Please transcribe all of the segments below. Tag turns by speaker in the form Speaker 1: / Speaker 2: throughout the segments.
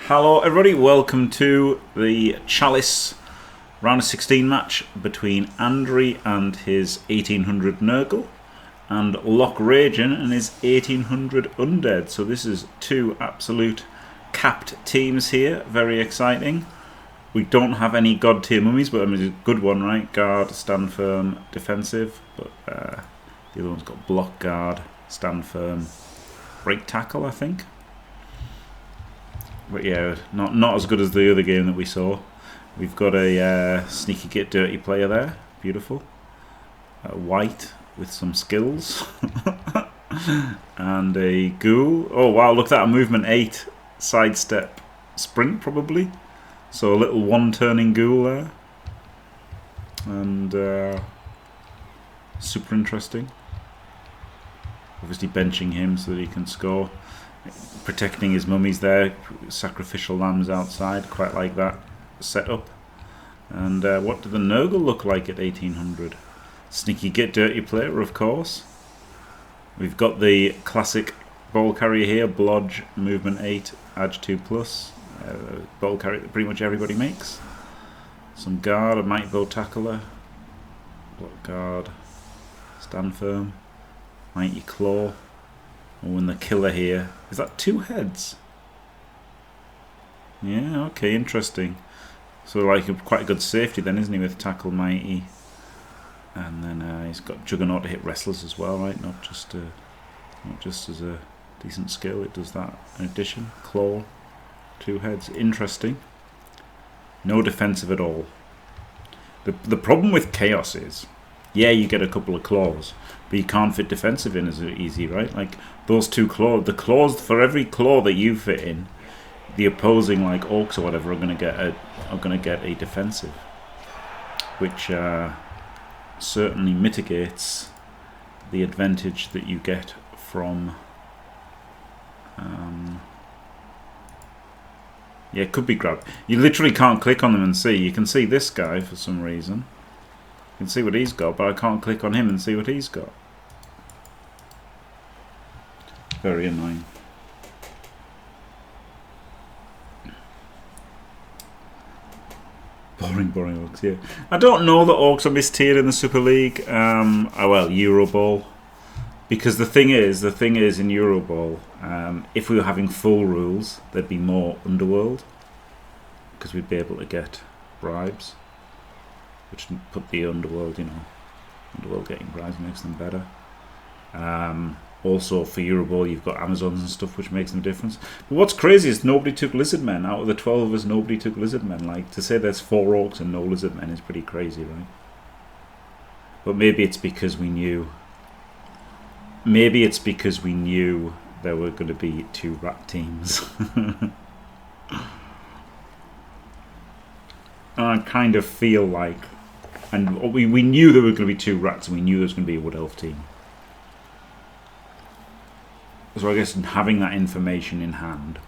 Speaker 1: Hello everybody, welcome to the Chalice round of 16 match between Andriy and his 1800 Nurgle and Lokragen and his 1800 Undead. So this is two absolute capped teams here, very exciting. We don't have any god tier mummies, but I mean, it's a good one, right? Guard, stand firm, defensive, but the other one's got block, guard, stand firm, break tackle, I think. But yeah, not as good as the other game that we saw. We've got a sneaky get dirty player there, beautiful. White with some skills. And a ghoul. Oh wow, look at that, movement 8, sidestep, sprint probably. So a little one-turning ghoul there. And super interesting. Obviously benching him so that he can score. Protecting his mummies there, sacrificial lambs outside, quite like that setup. And what did the Nurgle look like at 1800? Sneaky get dirty player, of course. We've got the classic ball carrier here, blodge, movement 8, edge 2+. Ball carrier that pretty much everybody makes. Some guard, a might bow tackler, block guard, stand firm, mighty claw. Oh, and the killer here. Is that 2 heads? Yeah, okay, interesting. So like quite a good safety then, isn't he, with tackle mighty? And then he's got juggernaut to hit wrestlers as well, right? Not just as a decent skill, it does that in addition. Claw, 2 heads, interesting. No defensive at all. The problem with chaos is, yeah, you get a couple of claws, but you can't fit defensive in as easy, right? Like those 2 claws, the claws, for every claw that you fit in, the opposing like orcs or whatever are gonna get a defensive, which certainly mitigates the advantage that you get from. Yeah, it could be grab. You literally can't click on them and see. You can see this guy for some reason. You can see what he's got, but I can't click on him and see what he's got. Very annoying. Boring orcs, yeah. I don't know that orcs are mistiered in the Super League. Well, Euroball. Because the thing is in Euroball, if we were having full rules, there'd be more Underworld. Because we'd be able to get bribes. Which put the Underworld, Underworld getting bribes makes them better. Also for Euroball you've got Amazons and stuff which makes them difference. But what's crazy is nobody took Lizardmen. Out of the 12 of us, nobody took Lizardmen. Like, to say there's 4 orcs and no Lizardmen is pretty crazy, right? But maybe it's because we knew. Maybe it's because we knew there were going to be 2 rat teams. I kind of feel like, and we knew there were going to be 2 rats, and we knew there was going to be a wood elf team. So I guess having that information in hand,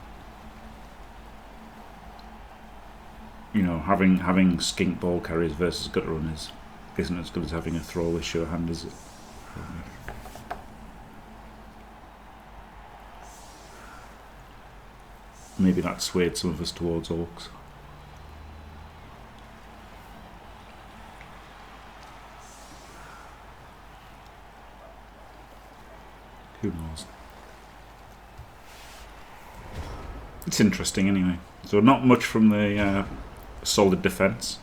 Speaker 1: having skink ball carriers versus gutter runners isn't as good as having a throwless sure hand, is it? Maybe that swayed some of us towards orcs. Who knows? It's interesting anyway. So not much from the solid defence.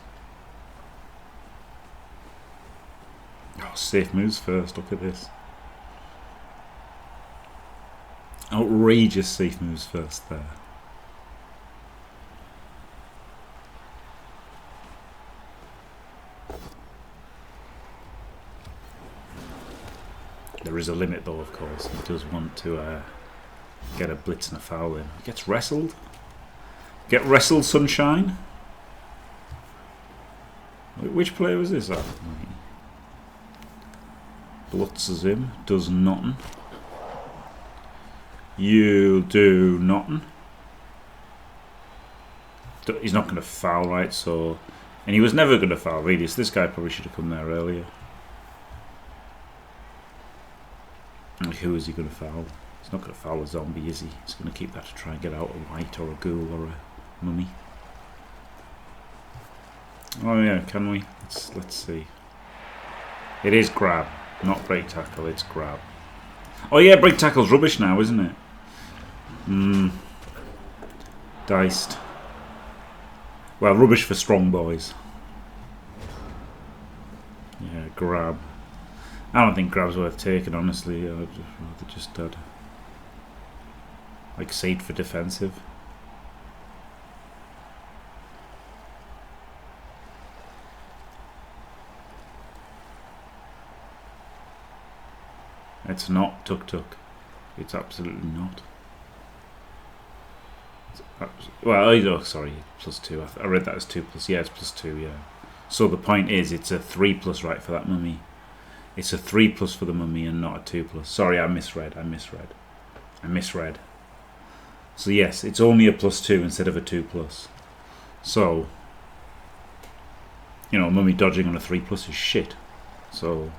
Speaker 1: Oh, safe moves first, look at this. Outrageous safe moves first there. There is a limit though, of course. He does want to get a blitz and a foul in. He gets wrestled. Get wrestled, Sunshine. Which player was this? Blutzes him. Does nothing. You do nothing. He's not going to foul, right? So, and he was never going to foul, really. So this guy probably should have come there earlier. Like, who is he going to foul? He's not going to foul a zombie, is he? He's going to keep that to try and get out a wight or a ghoul or a mummy. Oh yeah, can we? Let's see. It is grab, not break tackle, it's grab. Oh yeah, break tackle's rubbish now, isn't it? Diced. Well, rubbish for strong boys. Yeah, grab. I don't think grab's worth taking, honestly. I'd rather just like save for defensive. It's not tuk-tuk. It's absolutely not. Well, oh, sorry, +2. I read that as 2+. Yeah, it's +2, yeah. So the point is, it's a 3+, right, for that mummy. It's a 3+ for the mummy and not a 2+. Sorry, I misread. So yes, it's only a +2 instead of a 2+. So, you know, mummy dodging on a 3+ is shit. So,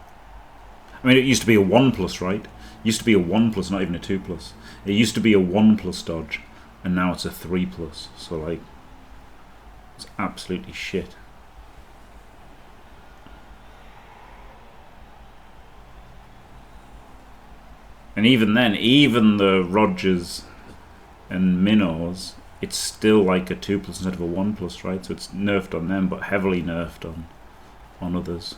Speaker 1: I mean, it used to be a 1+, right? It used to be a 1+, not even a 2+. It used to be a 1+ dodge, and now it's a 3+. So, like, it's absolutely shit. And even then, even the Rogers and Minnows, it's still like a 2+ instead of a 1+, right? So it's nerfed on them, but heavily nerfed on others.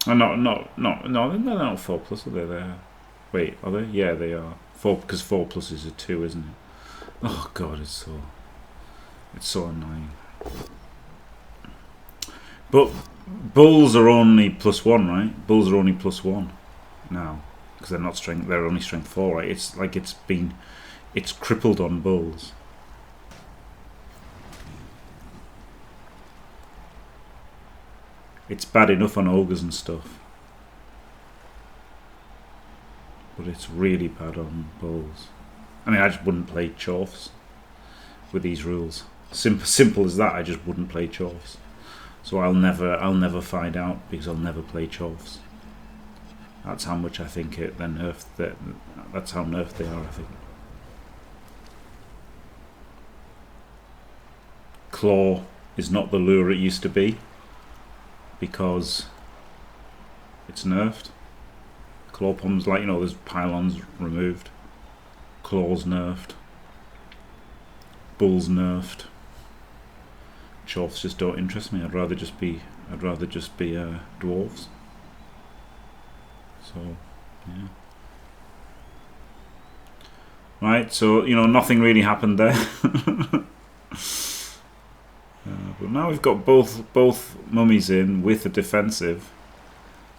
Speaker 1: Oh, no, they're not 4+, are they? There. Wait, are they? Yeah, they are. 4, because 4+ is a 2, isn't it? Oh god, it's so annoying. But bulls are only +1, right? Bulls are only +1 now, because they're not strength. They're only strength 4, right? It's like it's crippled on bulls. It's bad enough on ogres and stuff, but it's really bad on bulls. I mean, I just wouldn't play Chorfs with these rules. Simple as that. I just wouldn't play Chorfs. So I'll never find out, because I'll never play Chorfs. That's how much I think they're nerfed. That's how nerfed they are, I think. Claw is not the lure it used to be, because it's nerfed. Claw poms, like, you know, there's pylons removed. Claws nerfed. Bulls nerfed. Chorfs just don't interest me. I'd rather just be dwarves. So yeah. Right, so you know, nothing really happened there. But now we've got both mummies in with a defensive,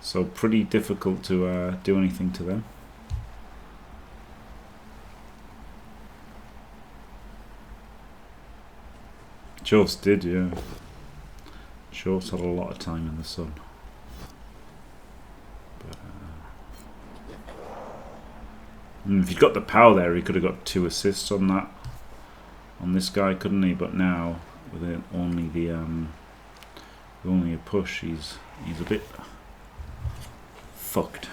Speaker 1: so pretty difficult to do anything to them. Chorfs did, yeah. Chorfs had a lot of time in the sun. But, if he'd got the power there, he could have got 2 assists on that, on this guy, couldn't he? But now, with only a push, he's a bit fucked.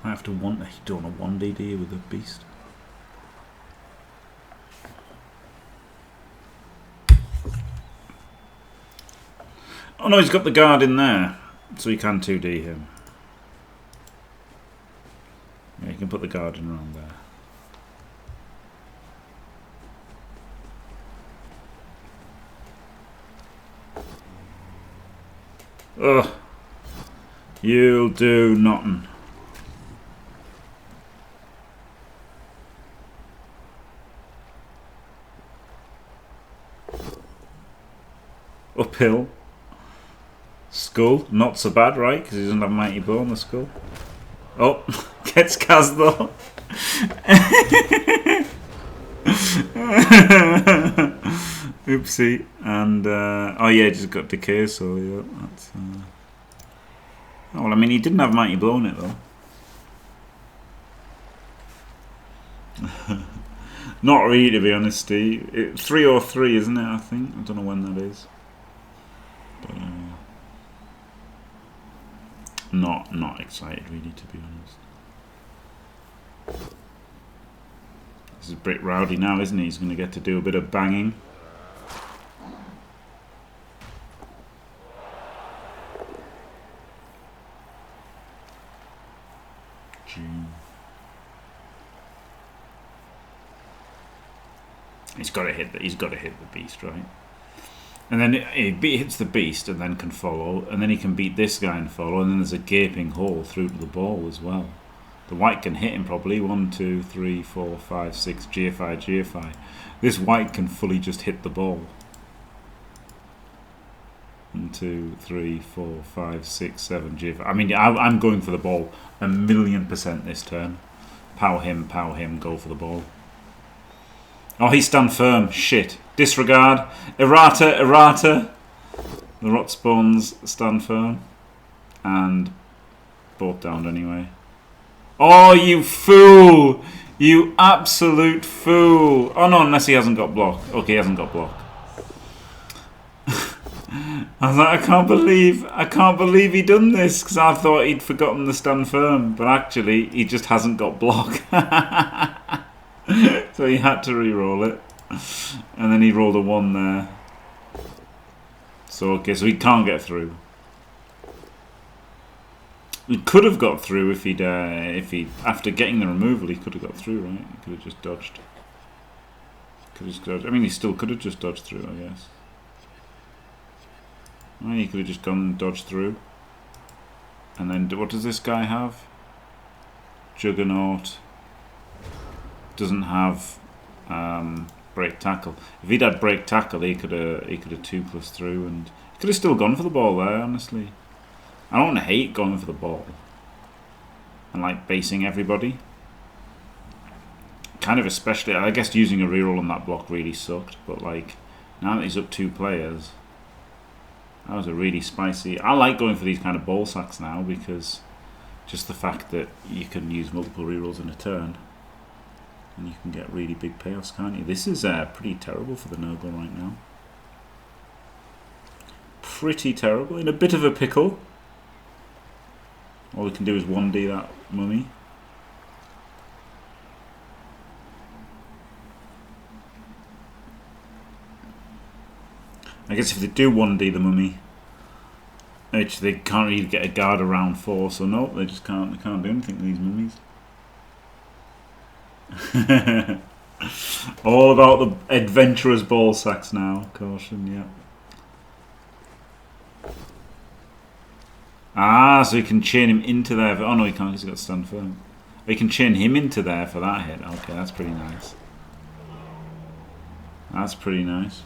Speaker 1: I have to want. You don't want a 1DD with a beast. Oh no, he's got the guard in there, so you can 2D him. Yeah, you can put the guard in around there. Ugh. You'll do nothing. Uphill. Skull, not so bad, right? Because he doesn't have Mighty Blow on the skull. Oh, gets Kaz though. Oopsie. And, oh yeah, just got Decay, so yeah, that's... Oh, well, I mean, he didn't have Mighty Blow on it though. Not really, to be honest, Steve. 303, isn't it? I think. I don't know when that is. But, not excited really, to be honest. This is a bit rowdy now, isn't he? He's going to get to do a bit of banging. He's got to hit the beast, right? And then he hits the beast and then can follow, and then he can beat this guy and follow, and then there's a gaping hole through to the ball as well. The white can hit him probably 1, 2, 3, 4, 5, 6 GFI, GFI. This white can fully just hit the ball. 1, 2, 3, 4, 5, 6, 7 GFI. I mean, I'm going for the ball 1,000,000% this turn. Pow him, go for the ball. Oh, he stand firm. Shit. Disregard. Errata. The rot spawns stand firm. And both downed anyway. Oh, you fool! You absolute fool! Oh no, unless he hasn't got block. Okay, he hasn't got block. I was like, I can't believe he done this, because I thought he'd forgotten the stand firm, but actually he just hasn't got block. So he had to re-roll it, and then he rolled a 1 there. So okay, so he can't get through. He could have got through if he after getting the removal, he could have got through, right? He could have just dodged. I mean, he still could have just dodged through, I guess. Well, he could have just gone and dodged through. And then, what does this guy have? Juggernaut. Doesn't have break tackle. If he'd had break tackle, he could have 2+ through, and he could have still gone for the ball there. Honestly, I don't hate going for the ball and like basing everybody. Kind of, especially, I guess using a reroll on that block really sucked. But like now that he's up 2 players, that was a really spicy. I like going for these kind of ball sacks now, because just the fact that you can use multiple rerolls in a turn. And you can get really big payoffs, can't you? This is pretty terrible for the Nurgle right now. Pretty terrible. In a bit of a pickle. All we can do is 1D that mummy. I guess if they do 1D the mummy, they can't really get a guard around 4, so no, they just can't. They can't do anything with these mummies. All about the adventurous ball sacks now. Caution, yeah. Ah, so he can chain him into there. Oh no, he can't because he's got stand firm. He can chain him into there for that hit. Okay, that's pretty nice. That's pretty nice.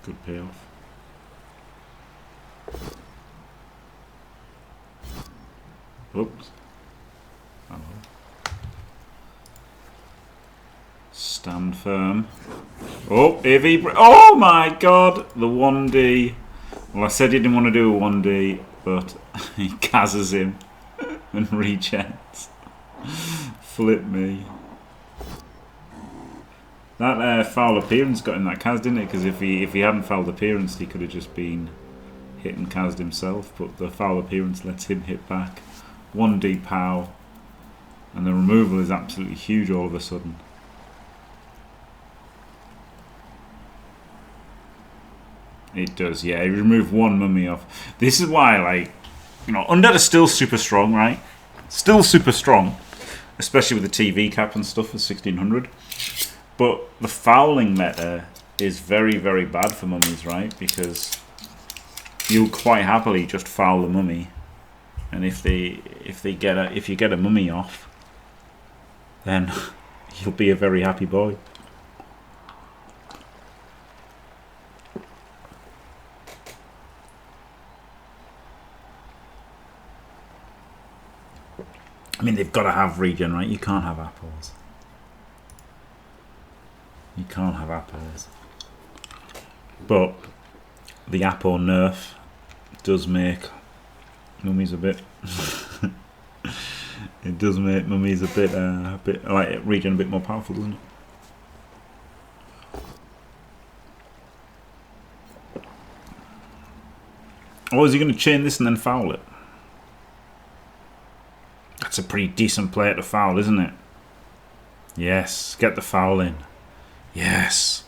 Speaker 1: Good payoff. Oops. Hello. Stand firm. Oh, AV. Oh my god! The 1D. Well, I said he didn't want to do a 1D, but he Kazes him and rejects. Flip me. That foul appearance got him that Kaz, didn't it? Because if he hadn't fouled appearance, he could have just been hit and Kaz'd himself. But the foul appearance lets him hit back. 1D pow. And the removal is absolutely huge all of a sudden. It does, yeah. He removed 1 mummy off. This is why, like, you know, Undead are still super strong, right? Still super strong. Especially with the TV cap and stuff at 1600. But the fouling meta is very, very bad for mummies, right? Because you'll quite happily just foul the mummy, and if you get a mummy off, then you'll be a very happy boy. I mean, they've got to have regen, right? You can't have apples. You can't have apples. But the apple nerf does make mummies a bit... it does make mummies a bit like regen a bit more powerful, doesn't it? Or is he going to chain this and then foul it? That's a pretty decent player to foul, isn't it? Yes, get the foul in. Yes.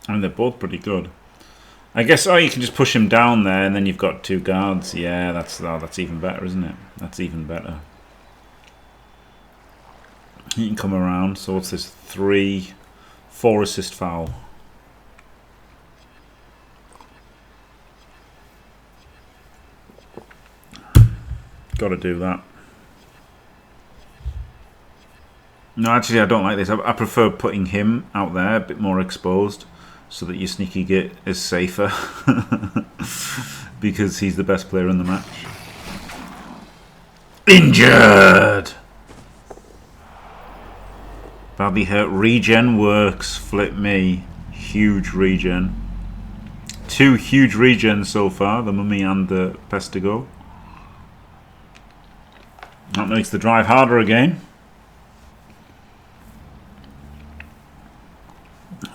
Speaker 1: I mean, they're both pretty good. I guess, oh, you can just push him down there and then you've got 2 guards. Yeah, that's even better, isn't it? That's even better. He can come around. So what's this? 4 assist foul. Got to do that. No, actually, I don't like this. I prefer putting him out there, a bit more exposed, so that your sneaky git is safer. Because he's the best player in the match. Injured! Badly hurt. Regen works. Flip me. Huge regen. 2 huge regens so far, the mummy and the pestigo. That makes the drive harder again.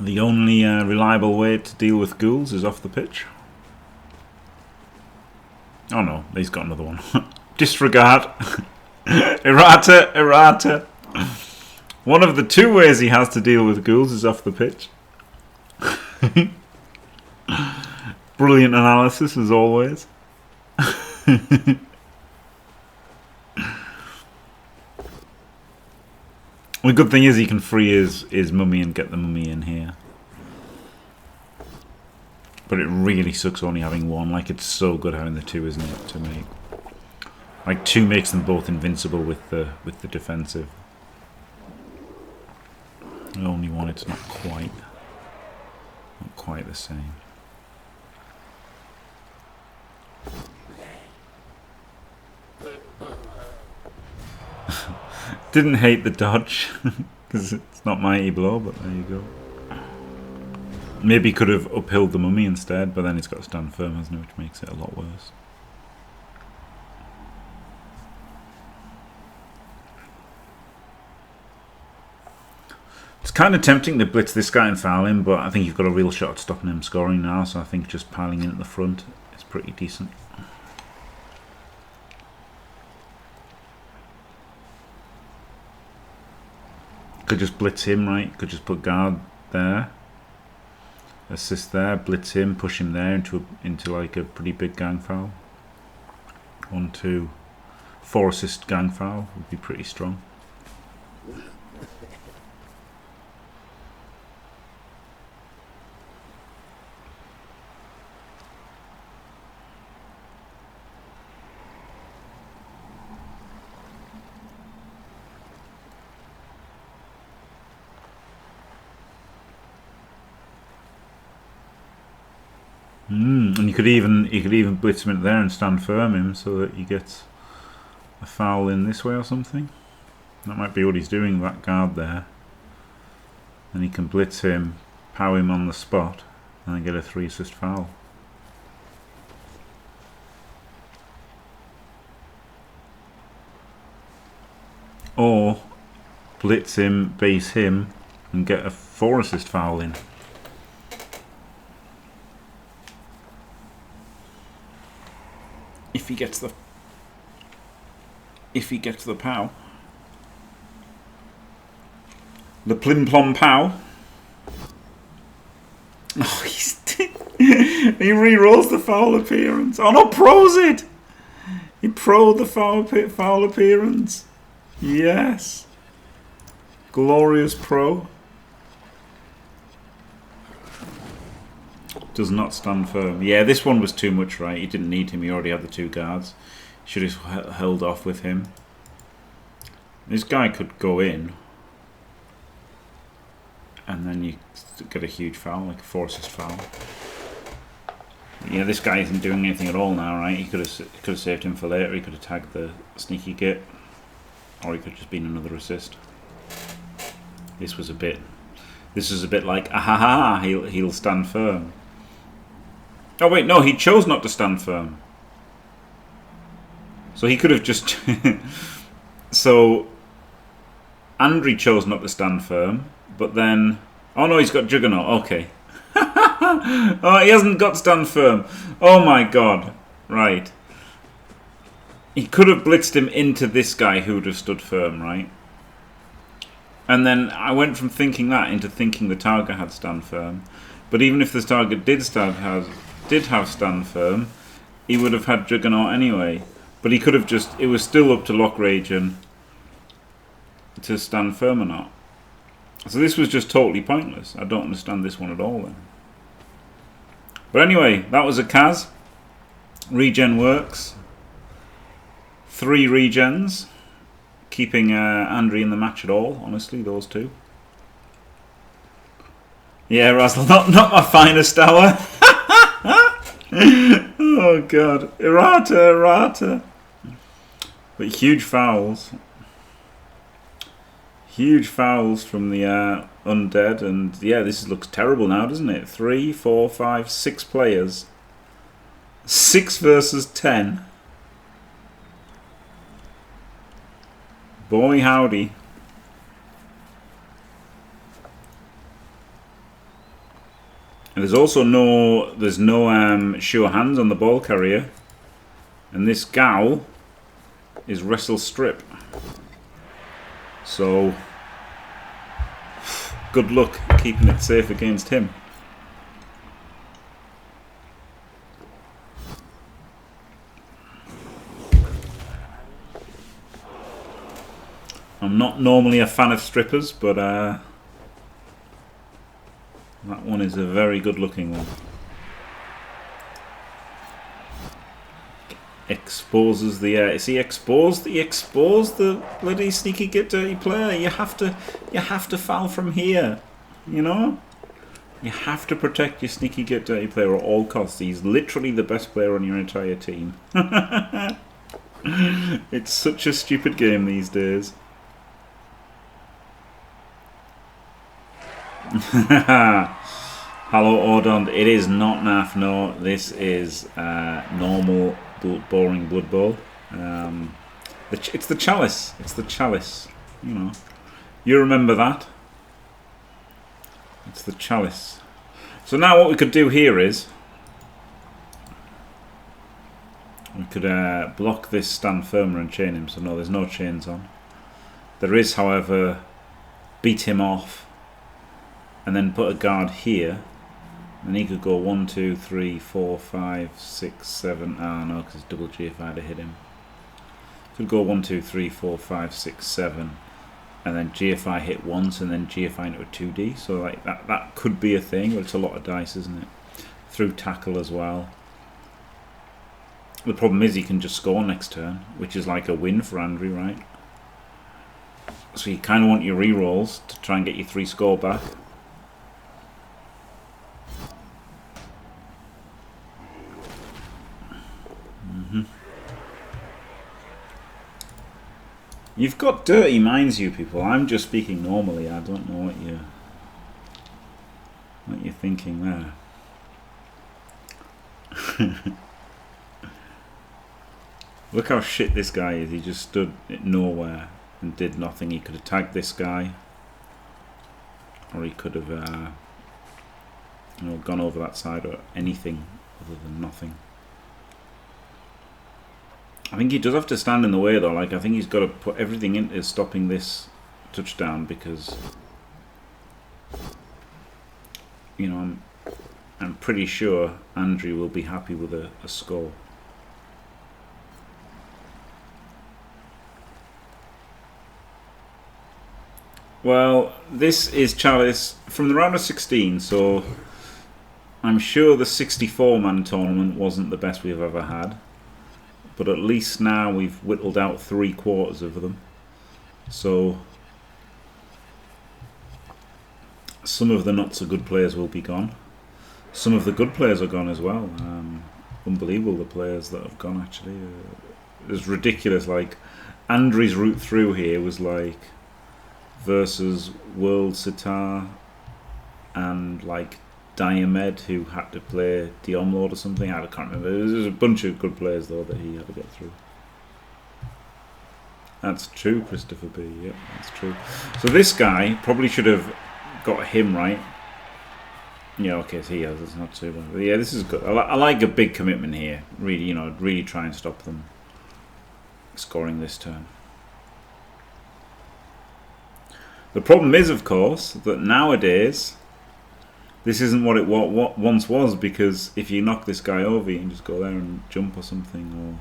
Speaker 1: The only reliable way to deal with ghouls is off the pitch. Oh no, he's got another one. Disregard. Errata, errata. One of the 2 ways he has to deal with ghouls is off the pitch. Brilliant analysis as always. The good thing is he can free his mummy and get the mummy in here. But it really sucks only having 1. Like, it's so good having the 2, isn't it? To make, like, 2 makes them both invincible with the defensive. Only 1, it's not quite the same. Didn't hate the dodge because it's not mighty blow, but there you go. Maybe could have uphilled the mummy instead, but then he's got to stand firm, hasn't he, which makes it a lot worse. It's kind of tempting to blitz this guy and foul him, but I think you've got a real shot at stopping him scoring now, so I think just piling in at the front is pretty decent. Could just blitz him, right? Could just put guard there, assist there, blitz him, push him there into like a pretty big gang foul. 1, 2, 4 assist gang foul would be pretty strong. And you could even blitz him in there and stand firm him so that he gets a foul in this way or something. That might be what he's doing, that guard there. And he can blitz him, pow him on the spot, and then get a 3 assist foul. Or blitz him, base him, and get a 4 assist foul in. If he gets the pow. The plim plom pow. Oh, he re-rolls the foul appearance. Oh no, pros it! He pro'd the foul appearance. Yes. Glorious pro. Does not stand firm. Yeah, this one was too much, right? He didn't need him. He already had the 2 guards. Should have held off with him. This guy could go in and then you get a huge foul, like a 4-assist foul. Yeah, this guy isn't doing anything at all now, right? He could have saved him for later. He could have tagged the sneaky git, or he could have just been another assist. This was a bit like, ahaha, he'll stand firm. Oh wait, no, he chose not to stand firm. So he could have just... So, Andriy chose not to stand firm, but then... Oh no, he's got Juggernaut, okay. Oh, he hasn't got stand firm. Oh my god. Right. He could have blitzed him into this guy who would have stood firm, right? And then I went from thinking that into thinking the target had stand firm. But even if the target did have stand firm, he would have had Juggernaut anyway. But he could have just... It was still up to Lokragen to stand firm or not. So this was just totally pointless. I don't understand this one at all then. But anyway, that was a Kaz. Regen works. 3 regens. Keeping Andriy in the match at all, honestly, those two. Yeah, Razzle, not my finest hour. Oh god. Errata. But huge fouls. Huge fouls from the Undead, and yeah, this looks terrible now, doesn't it? 3, 4, 5, 6 players. 6 versus 10. Boy howdy. And there's also no sure hands on the ball carrier, and this Gal is wrestle strip. So good luck keeping it safe against him. I'm not normally a fan of strippers, but that one is a very good looking one. Exposes the see, expose the bloody sneaky get dirty player. You have to foul from here, you know. You have to protect your sneaky get dirty player at all costs. He's literally the best player on your entire team. It's such a stupid game these days. Hello Ordond, it is not NAF, no, this is normal boring Blood Bowl. It's the Chalice, you know, you remember that. It's the Chalice. So now what we could do here is we could block this stand firmer and chain him. So no, there's no chains on. There is, however, beat him off and then put a guard here, and he could go 1, 2, 3, 4, 5, 6, 7. Ah no, because it's double GFI to hit him. Could go 1, 2, 3, 4, 5, 6, 7, and then GFI hit once, and then GFI into a 2D. So like that could be a thing, but it's a lot of dice, isn't it? Through tackle as well. The problem is he can just score next turn, which is like a win for Andriy, right? So you kind of want your rerolls to try and get your 3 score back. You've got dirty minds, you people. I'm just speaking normally. I don't know what you're thinking there. Look how shit this guy is. He just stood nowhere and did nothing. He could have tagged this guy, or he could have gone over that side, or anything other than nothing. I think he does have to stand in the way though. Like, I think he's got to put everything into stopping this touchdown, because you know, I'm pretty sure Andriy will be happy with a score. Well, this is Chalice from the round of 16, so I'm sure the 64-man tournament wasn't the best we've ever had. But at least now we've whittled out 3/4 of them. So some of the not so good players will be gone. Some of the good players are gone as well. Unbelievable, the players that have gone, actually. It's ridiculous. Like, Andriy's route through here was like versus World Sitar and like Diomed, who had to play Diomlord or something. I can't remember. There's a bunch of good players though that he had to get through. That's true, Christopher B. Yep, that's true. So this guy probably should have got him right. Yeah, okay, so he has. It's not too bad. But yeah, this is good. I like a big commitment here. Really, you know, really try and stop them scoring this turn. The problem is, of course, that nowadays this isn't what it once was, because if you knock this guy over, you can just go there and jump or something,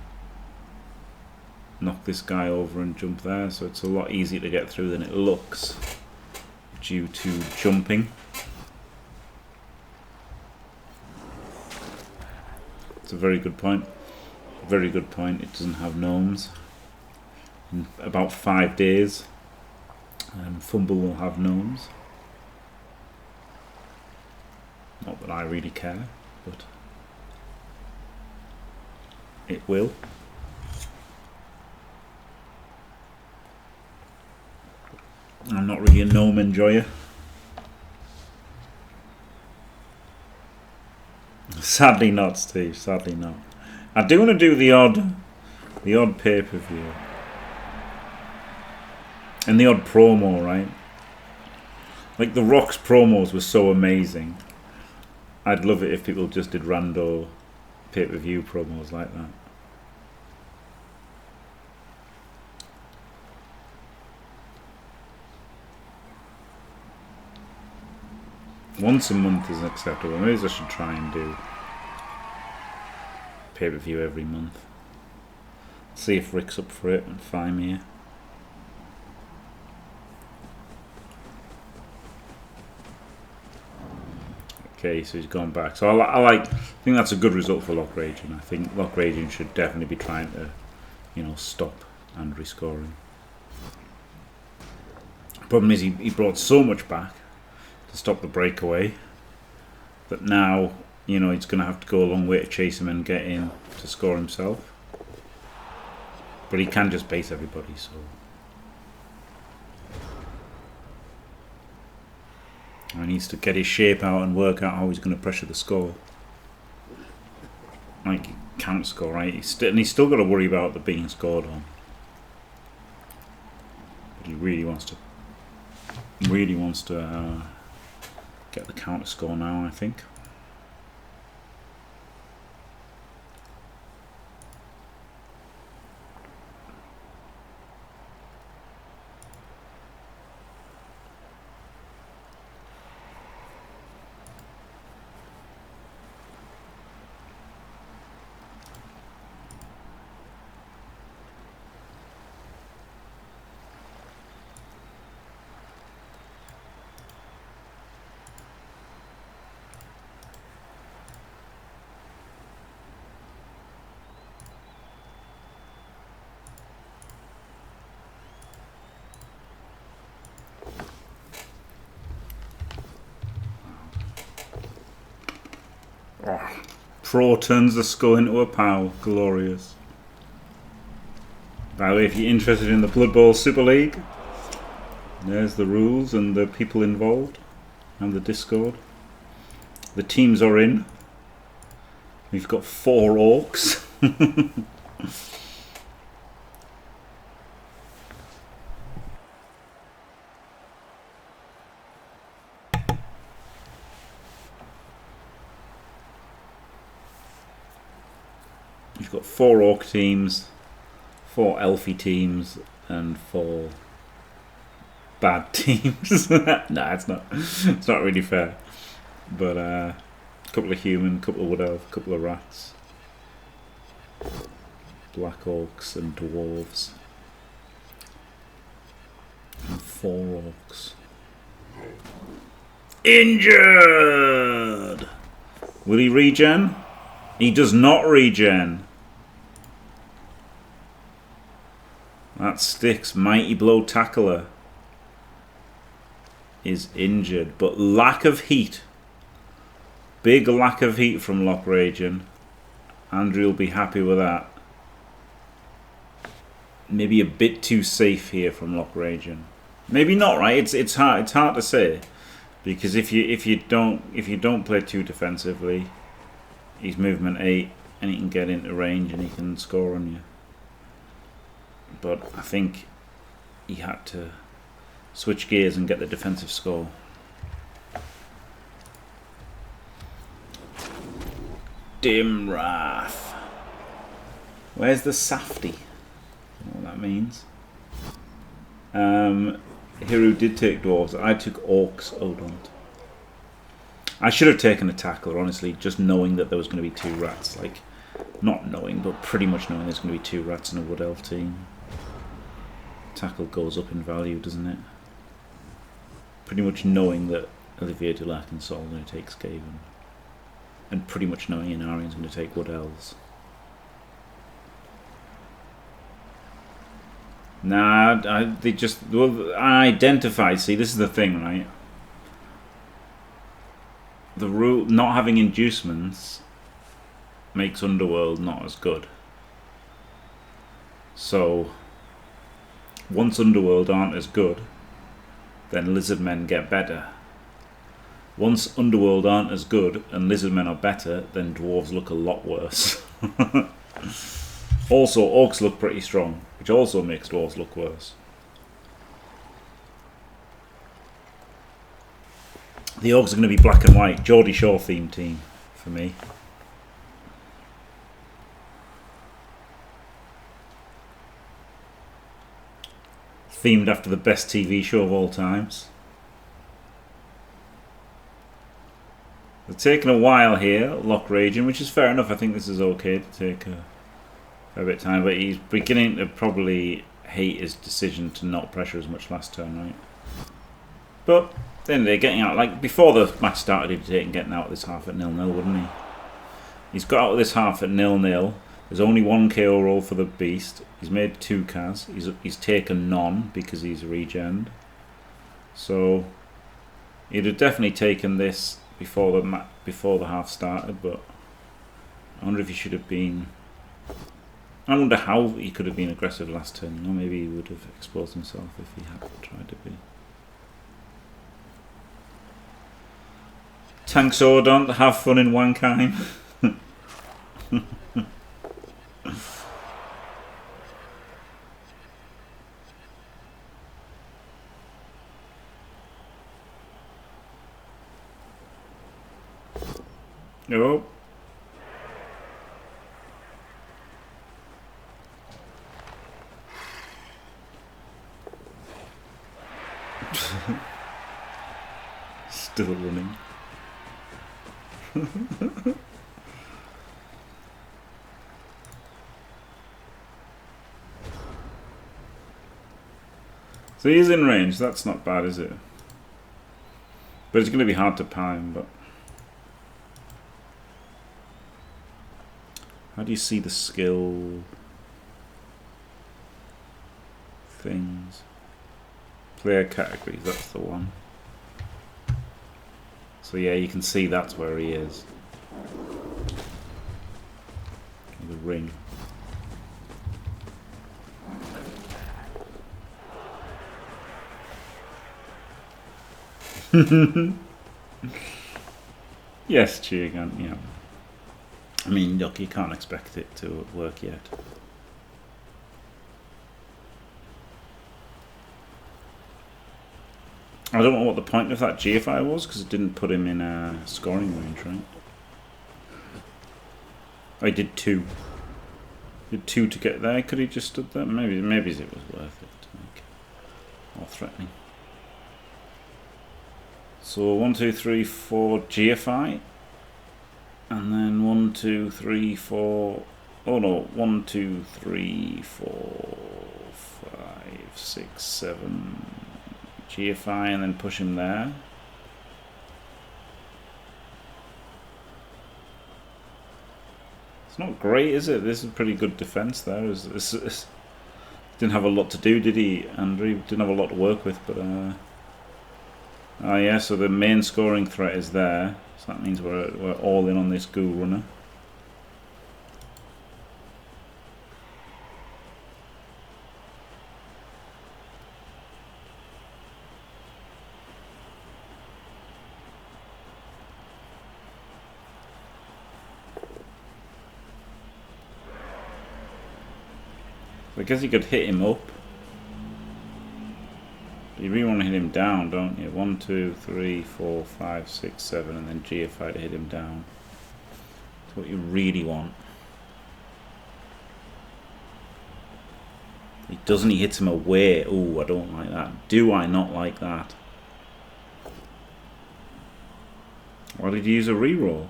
Speaker 1: or knock this guy over and jump there. So it's a lot easier to get through than it looks due to jumping. It's a very good point. Very good point. It doesn't have gnomes. In about 5 days, Fumble will have gnomes. Not that I really care, but it will. I'm not really a gnome enjoyer. Sadly not, Steve. Sadly not. I do want to do the odd pay-per-view and the odd promo, right? Like the Rocks promos were so amazing. I'd love it if people just did rando pay-per-view promos like that. Once a month is acceptable. Maybe I should try and do pay-per-view every month. See if Rick's up for it and find me. Okay, so he's gone back. So I think that's a good result for Lokragen. I think Lokragen should definitely be trying to, you know, stop Andriy scoring. Problem is he brought so much back to stop the breakaway that now, you know, he's going to have to go a long way to chase him and get in to score himself. But he can just base everybody, so. He needs to get his shape out and work out how he's going to pressure the score. Like, count score, right? And he's still got to worry about the being scored on. But he really wants to get the counter score now, I think. Pro turns the skull into a POW. Glorious. By the way, if you're interested in the Blood Bowl Super League, there's the rules and the people involved and the Discord. The teams are in. We've got 4 orcs. You've got 4 orc teams, 4 elfie teams, and 4 bad teams. Nah, it's not. It's not really fair. But a couple of human, a couple of wood elf, a couple of rats, black orcs and dwarves, and 4 orcs. Injured. Will he regen? He does not regen. That sticks. Mighty blow tackler. is injured, but lack of heat. Big lack of heat from Lokragen. Andriy will be happy with that. Maybe a bit too safe here from Lokragen. Maybe not, right? It's hard to say, because if you don't play too defensively, he's movement 8 and he can get into range and he can score on you. But I think he had to switch gears and get the defensive score. Dim Wrath. Where's the safety? I don't know what that means. Hiru did take dwarves. I took orcs. Oh, don't. I should have taken a tackler, honestly, just knowing that there was going to be 2 rats. Like, not knowing, but pretty much knowing there's going to be 2 rats in a wood elf team. Tackle goes up in value, doesn't it? Pretty much knowing that Olivier Dulac and Sol are going to take Skaven. And pretty much knowing Inarian's going to take wood elves. Nah, they just... Well, I identify... See, this is the thing, right? The rule... Not having inducements makes Underworld not as good. So, once Underworld aren't as good, then Lizardmen get better. Once Underworld aren't as good and Lizardmen are better, then Dwarves look a lot worse. Also, Orcs look pretty strong, which also makes Dwarves look worse. The Orcs are going to be black and white. Geordie Shore themed team for me. Themed after the best TV show of all times. They're taking a while here, Lokragen, which is fair enough. I think this is okay to take a bit of time, but he's beginning to probably hate his decision to not pressure as much last turn, right? But then they're getting out, like before the match started, he'd taken getting out of this half at 0-0, wouldn't he? He's got out of this half at 0-0. There's only 1 KO roll for the beast. He's made 2 Kaz. He's taken none because he's regened. So he'd have definitely taken this before the half started, but I wonder if he should have been. I wonder how he could have been aggressive last turn. Or maybe he would have exposed himself if he had tried to be. Tank Sordon, have fun in Wankheim. No. Still running. So he's in range. That's not bad, is it? But it's going to be hard to time. But how do you see the skill things? Player categories, that's the one. So yeah, you can see that's where he is. The ring. Yes, Chigan, yeah. I mean, look, you can't expect it to work yet. I don't know what the point of that GFI was, because it didn't put him in a scoring range, right? I did 2. Did 2 to get there. Could he just stood there? Maybe it was worth it to make more threatening. So 1, 2, 3, 4 GFI, and then 1, 2, 3, 4. Oh no, 1, 2, 3, 4, 5, 6, 7. GFI and then push him there. It's not great, is it? This is pretty good defense there. This didn't have a lot to do, did he, Andriy? Didn't have a lot to work with, but Oh yeah, so the main scoring threat is there. So that means we're all in on this ghoul runner. I guess you could hit him up. You really want to hit him down, don't you? 1, 2, 3, 4, 5, 6, 7, and then GFI to hit him down. That's what you really want. He doesn't, he hits him away. Oh, I don't like that. Do I not like that? Why did you use a reroll?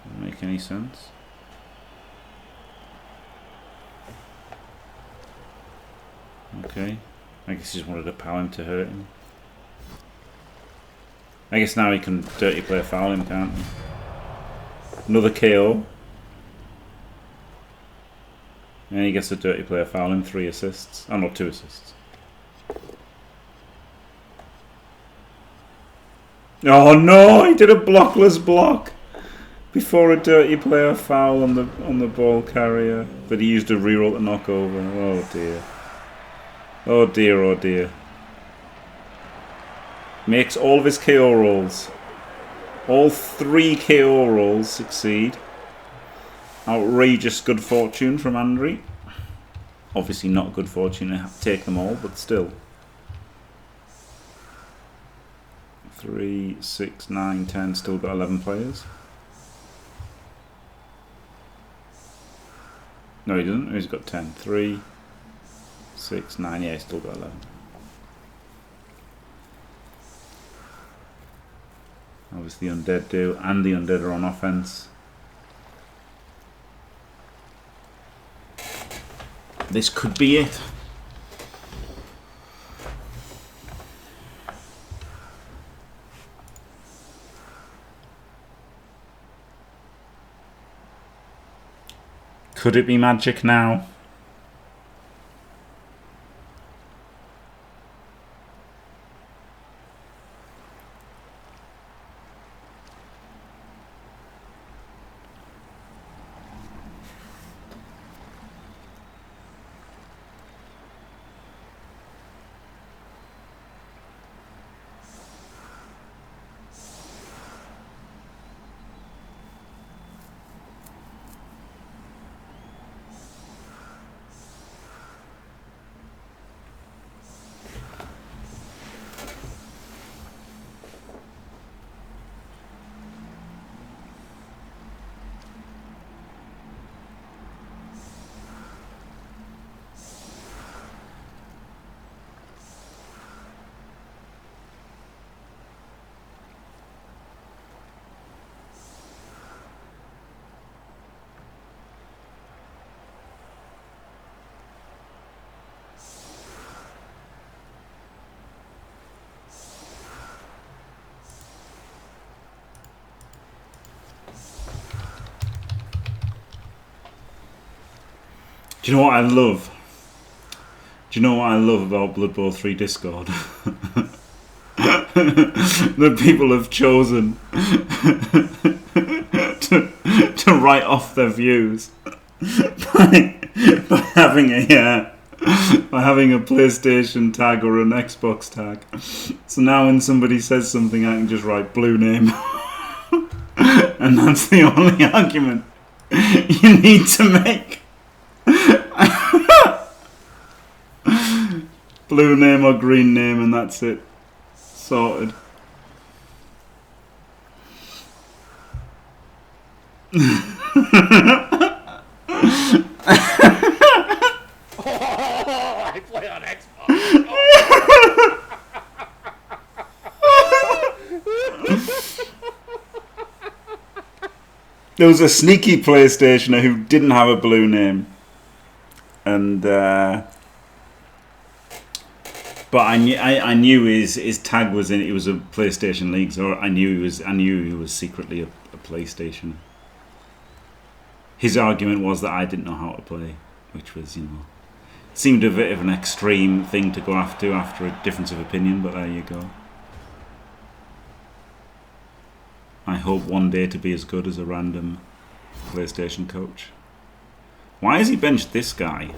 Speaker 1: Doesn't make any sense. Okay, I guess he just wanted to power him to hurt him. I guess now he can dirty play foul him, can't he? Another KO. And he gets a dirty player foul him, 3 assists. Oh, not 2 assists. Oh no, he did a blockless block before a dirty player foul on the ball carrier. But he used a reroll to knock over. Oh dear. Oh dear, oh dear. Makes all of his KO rolls. All 3 KO rolls succeed. Outrageous good fortune from Andriy. Obviously not good fortune to take them all, but still. 3, 6, 9, 10, still got 11 players. No, he doesn't. He's got 10. 3, 6, 9, yeah, he's still got 11. Obviously Undead do, and the Undead are on offense. This could be it. Could it be magic now? Do you know what I love? Do you know what I love about Blood Bowl 3 Discord? That people have chosen to write off their views by having a PlayStation tag or an Xbox tag. So now when somebody says something, I can just write blue name, and that's the only argument you need to make. Blue name or green name, and that's it. Sorted.
Speaker 2: I play on Xbox.
Speaker 1: There was a sneaky PlayStationer who didn't have a blue name, and but I knew his tag was in. It was a PlayStation League, so I knew he was secretly a PlayStation. His argument was that I didn't know how to play, which was, you know, Seemed a bit of an extreme thing to go after a difference of opinion, but there you go. I hope one day to be as good as a random PlayStation coach. Why has he benched this guy?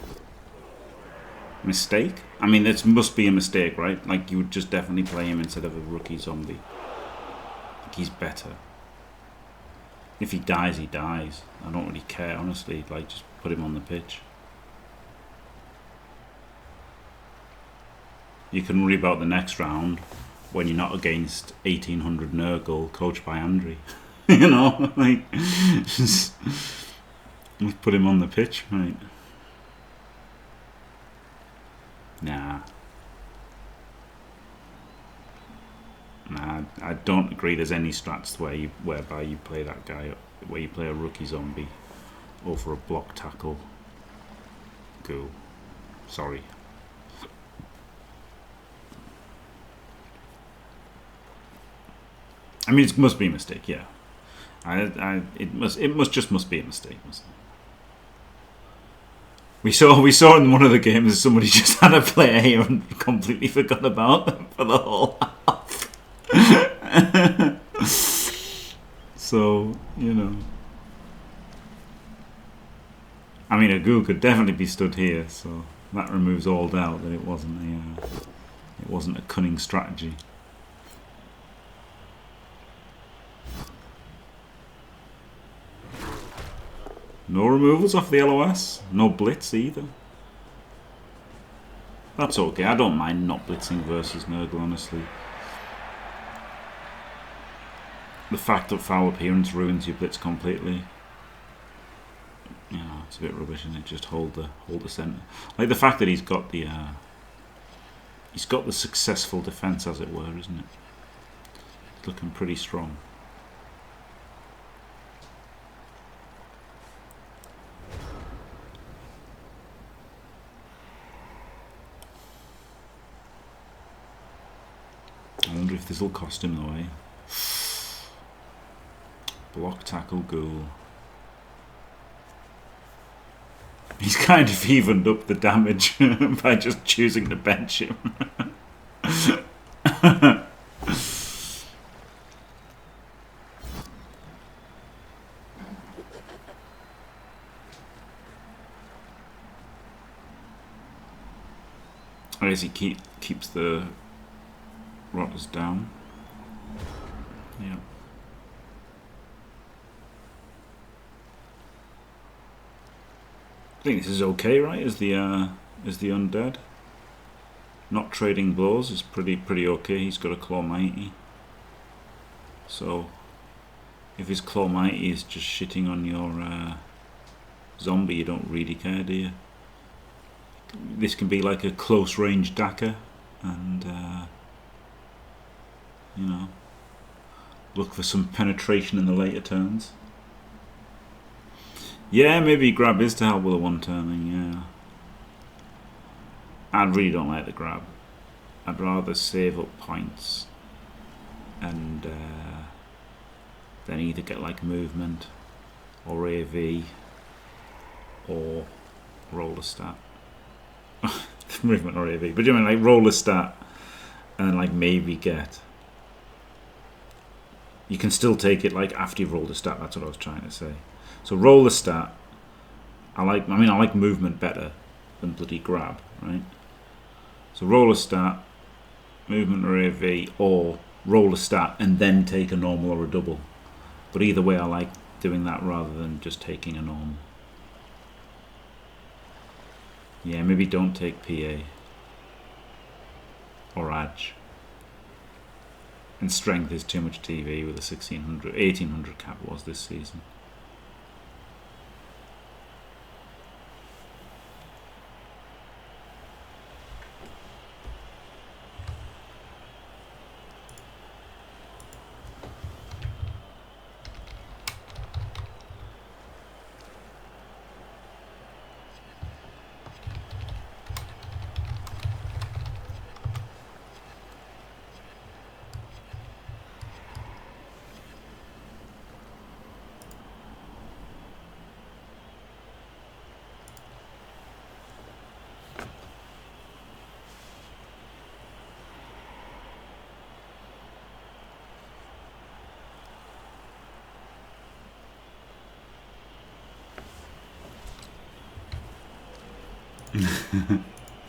Speaker 1: Mistake? I mean, this must be a mistake, right? Like, you would just definitely play him instead of a rookie zombie. Like, he's better. If he dies, he dies. I don't really care, honestly. Like, just put him on the pitch. You can worry about the next round when you're not against 1800 Nurgle coached by Andriy. You know, like, just put him on the pitch, right? Nah, I don't agree. There's any strats whereby you play that guy, where you play a rookie zombie over a block tackle. Go. Sorry. I mean, it must be a mistake, yeah. It must be a mistake, mustn't it? We saw in one of the games somebody just had a player here and completely forgot about them for the whole half. So, you know. I mean, a ghoul could definitely be stood here, so that removes all doubt that it wasn't a cunning strategy. No removals off the LOS. No blitz either. That's okay. I don't mind not blitzing versus Nurgle, honestly. The fact that foul appearance ruins your blitz completely. You know, it's a bit rubbish, isn't it? Just hold the centre. Like the fact that he's got the successful defence, as it were, isn't it? It's looking pretty strong. I wonder if this will cost him the way. Block, tackle, ghoul. He's kind of evened up the damage by just choosing to bench him. I guess he keeps the rotters down. Yeah. I think this is okay, right? As the undead. Not trading blows is pretty okay. He's got a claw mighty. So if his claw mighty is just shitting on your zombie, you don't really care, do you? This can be like a close range Daka, and you know, look for some penetration in the later turns. Yeah, maybe grab is to help with a one-turning, yeah. I really don't like the grab. I'd rather save up points and then either get like movement or AV or roll a stat. Movement or AV, but you mean like roll a stat and then like maybe get. You can still take it like after you've rolled a stat. That's what I was trying to say. So roll the stat. I like movement better than bloody grab, right? So roll a stat, movement or AV, or roll a stat and then take a normal or a double. But either way, I like doing that rather than just taking a normal. Yeah, maybe don't take PA or Edge. And strength is too much TV with a 1800 cap was this season.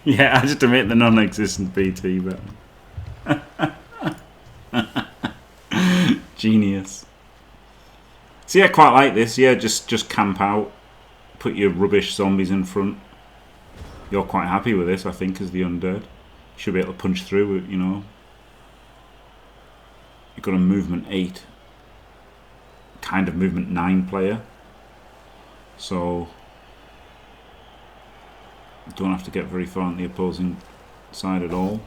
Speaker 1: Yeah, I just admit the non-existent BT, but genius. So yeah, quite like this. Yeah, just camp out, put your rubbish zombies in front. You're quite happy with this, I think, as the undead. Should be able to punch through it, you know. You've got a movement 8, kind of movement 9 player, so you don't have to get very far on the opposing side at all.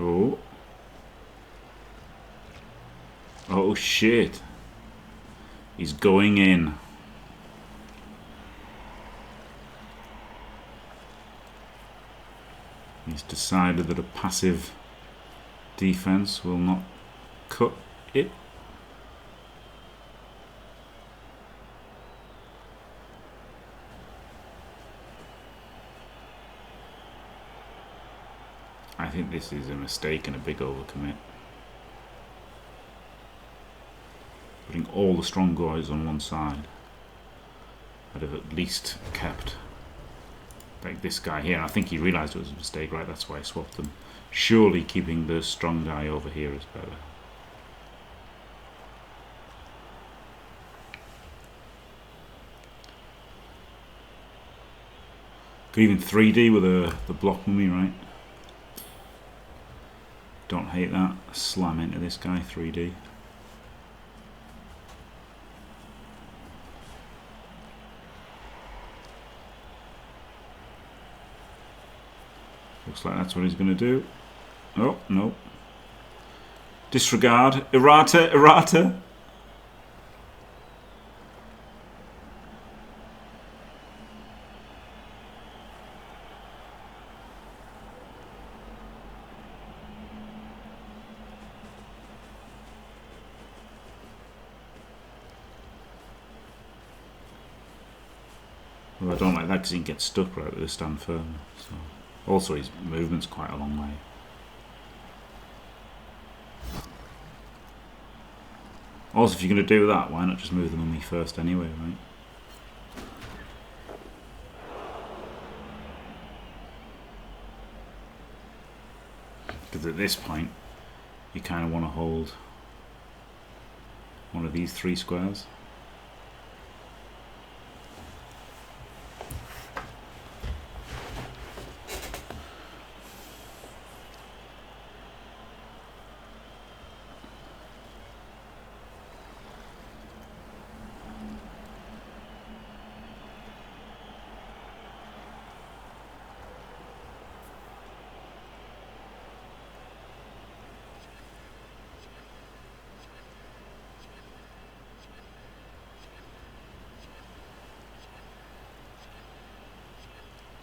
Speaker 1: Oh. Oh shit. He's going in. He's decided that a passive defense will not cut it. I think this is a mistake and a big overcommit. Putting all the strong guys on one side, I'd have at least kept like this guy here. I think he realised it was a mistake, right? That's why I swapped them. Surely keeping the strong guy over here is better. Could even 3D with the block mummy, right? Don't hate that. Slam into this guy, 3D. Looks like that's what he's going to do. Oh, no. Disregard. Errata, errata. Well, I don't like that because he can get stuck right with the stand firm. So. Also, his movement's quite a long way. Also, if you're going to do that, why not just move the mummy first anyway, right? Because at this point, you kind of want to hold one of these 3 squares.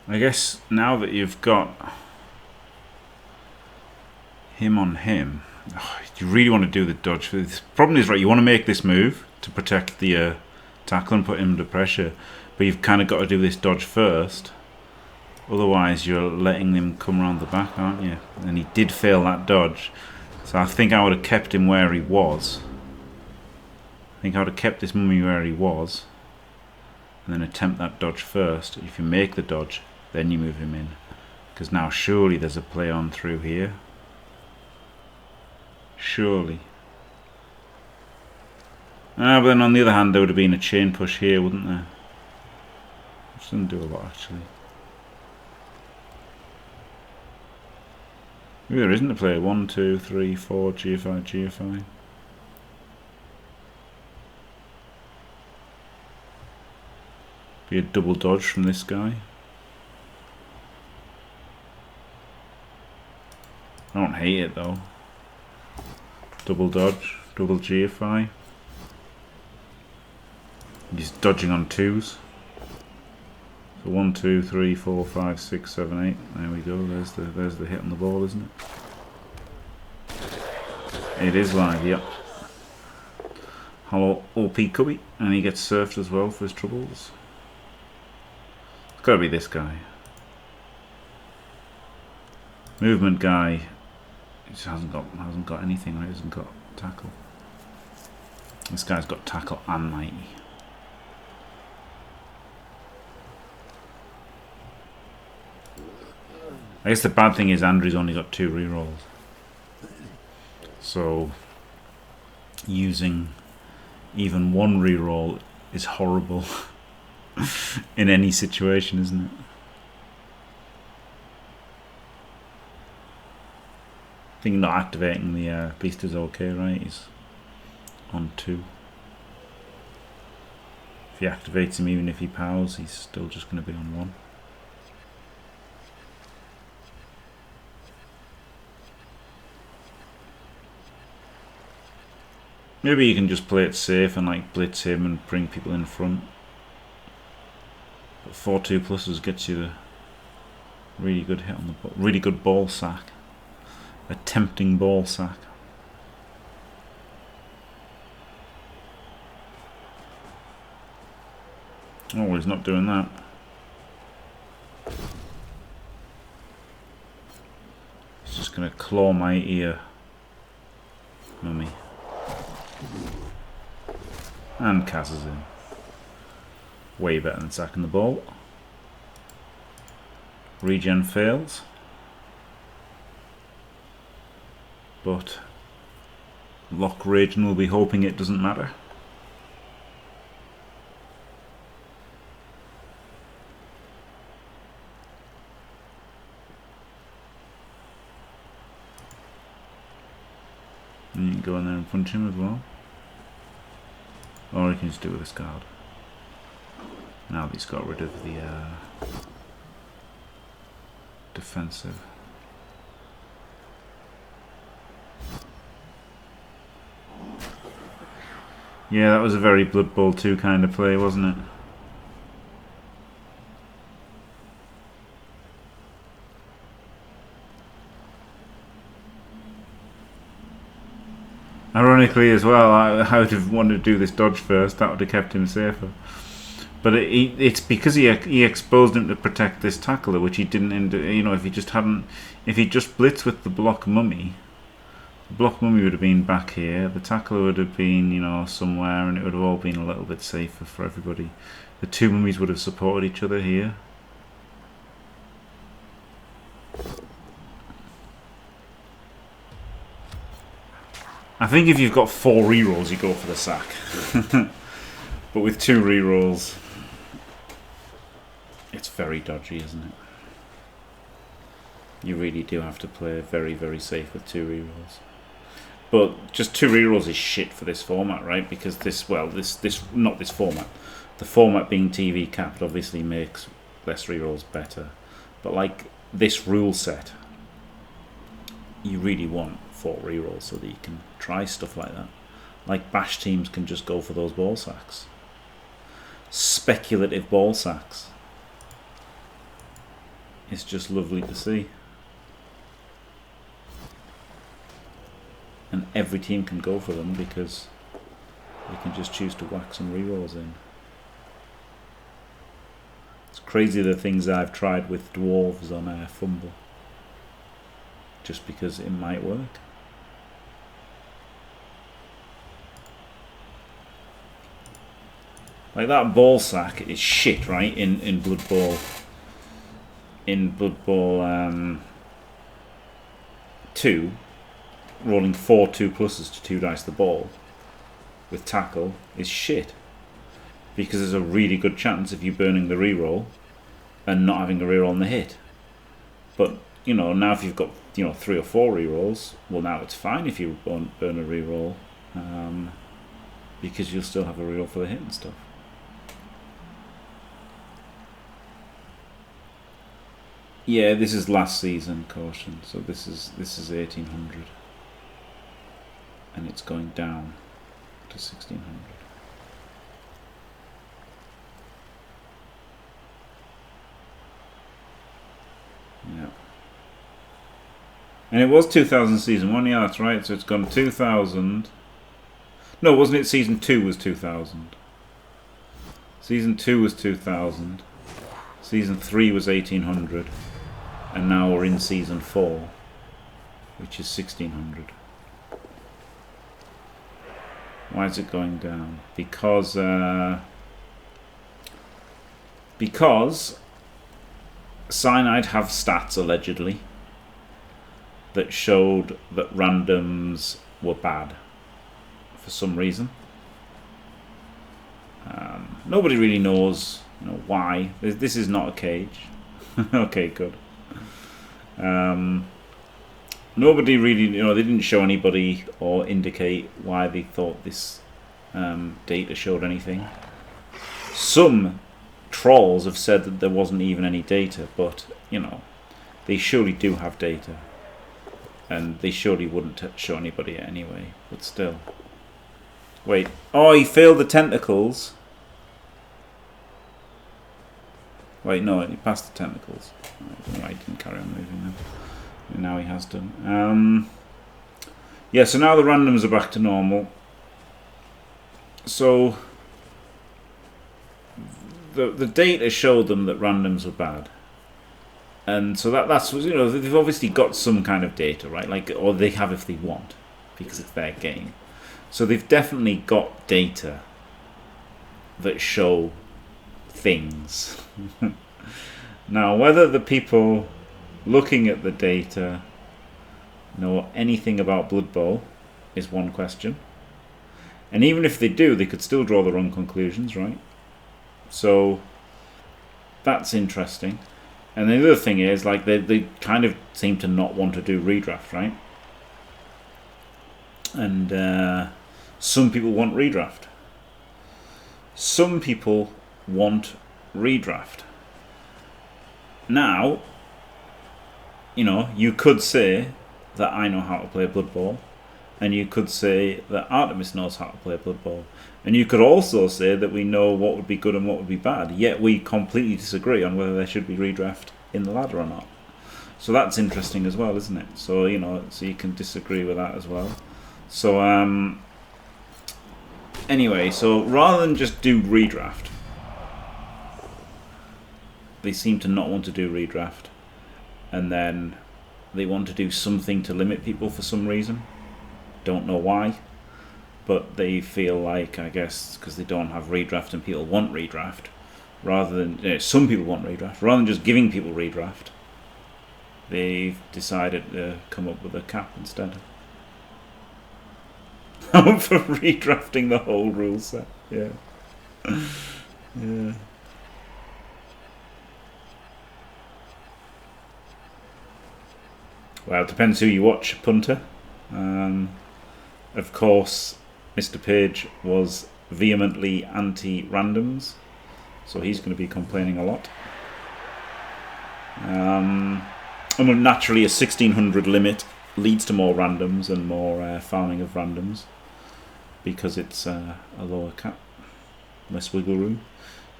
Speaker 1: I guess now that you've got him on him, you really want to do the dodge. The problem is, right, you want to make this move to protect the tackle and put him under pressure, but you've kind of got to do this dodge first. Otherwise, you're letting them come around the back, aren't you? And he did fail that dodge. So I think I would have kept him where he was. I think I would have kept this mummy where he was, and then attempt that dodge first. If you make the dodge, then you move him in, because now surely there's a play on through here. Surely. But then on the other hand, there would have been a chain push here, wouldn't there? Which doesn't do a lot, actually. Maybe there isn't a play. 1, 2, 3, 4, GFI, GFI. Be a double dodge from this guy. I don't hate it though. Double dodge, double GFI. He's dodging on 2s. So 1, 2, 3, 4, 5, 6, 7, 8. There we go. There's the hit on the ball, isn't it? It is live, yep. Hello, OP Cubby, and he gets surfed as well for his troubles. It's gotta be this guy. Movement guy. He just hasn't got anything, right? He hasn't got tackle. This guy's got tackle and mighty. I guess the bad thing is Andriy's only got 2 rerolls. So using even 1 reroll is horrible in any situation, isn't it? I think not activating the beast is okay, right? He's on 2. If he activates him, even if he powers, he's still just going to be on 1. Maybe you can just play it safe and like blitz him and bring people in front. But 4 2+s gets you the really good hit on the ball, really good ball sack. A tempting ball sack. Oh, he's not doing that. He's just going to claw my ear. Mummy. And Kaz is in. Way better than sacking the ball. Regen fails. But Lokragen will be hoping it doesn't matter. And you can go in there and punch him as well. Or you can just do it with a Scald. Now that he's got rid of the defensive. Yeah, that was a very Blood Bowl 2 kind of play, wasn't it? Ironically as well, I would have wanted to do this dodge first. That would have kept him safer. But it's because he exposed him to protect this tackler, which he didn't. You know, if he just blitzed with the block mummy, the block mummy would have been back here. The tackler would have been, you know, somewhere, and it would have all been a little bit safer for everybody. The 2 mummies would have supported each other here. I think if you've got 4 rerolls, you go for the sack. But with 2 rerolls, it's very dodgy, isn't it? You really do have to play very, very safe with 2 rerolls. But just 2 rerolls is shit for this format, right? Because not this format. The format being TV capped obviously makes less rerolls better. But like this rule set, you really want 4 rerolls so that you can try stuff like that. Like bash teams can just go for those ball sacks. Speculative ball sacks. It's just lovely to see. And every team can go for them because they can just choose to whack some rerolls in. It's crazy the things I've tried with dwarves on Fumble. Just because it might work. Like that ball sack is shit, right? In Blood Bowl. In Blood Bowl 2, rolling 4 2+s to 2 dice the ball with tackle is shit. Because there's a really good chance of you burning the reroll and not having a reroll on the hit. But, you know, now if you've got, you know, 3 or 4 rerolls, well now it's fine if you burn a reroll. Because you'll still have a reroll for the hit and stuff. Yeah, this is last season caution, so this is 1800, and it's going down to 1600. Yeah. And it was 2000 season 1, yeah, that's right. So it's gone 2000. No, wasn't it season 2 was 2000? Season 2 was 2000. Season 3 was 1800. And now we're in season 4, which is 1600. Why is it going down? Because Cyanide have stats, allegedly, that showed that randoms were bad for some reason. Nobody really knows, why. This is not a cage. Okay, good. Nobody really, they didn't show anybody or indicate why they thought this data showed anything. Some trolls have said that there wasn't even any data, but, they surely do have data. And they surely wouldn't show anybody it anyway, but still. Wait. Oh, he failed the tentacles. Wait, no, he passed the tentacles. I don't know why he didn't carry on moving them. And now he has done. Yeah, so now the randoms are back to normal. So the data showed them that randoms were bad. And so that's they've obviously got some kind of data, right? Or they have if they want, because it's their game. So they've definitely got data that show things. Now, whether the people looking at the data know anything about Blood Bowl is one question. And even if they do, they could still draw the wrong conclusions, right? So that's interesting. And the other thing is, they kind of seem to not want to do redraft, right? And some people want redraft. Some people want redraft. Now, you could say that I know how to play Blood Bowl, and you could say that Artemis knows how to play Blood Bowl, and you could also say that we know what would be good and what would be bad, yet we completely disagree on whether there should be redraft in the ladder or not. So that's interesting as well, isn't it? So, so you can disagree with that as well. So, anyway, so rather than just do redraft, they seem to not want to do redraft, and then they want to do something to limit people for some reason. Don't know why, but they feel like, I guess, because they don't have redraft and people want redraft, rather than some people want redraft, rather than just giving people redraft, they've decided to come up with a cap instead. I'm for redrafting the whole rule set. Yeah. Yeah. Well, it depends who you watch, punter. Of course, Mr. Page was vehemently anti-randoms, so he's going to be complaining a lot. And naturally, a 1600 limit leads to more randoms and more farming of randoms, because it's a lower cap, less wiggle room.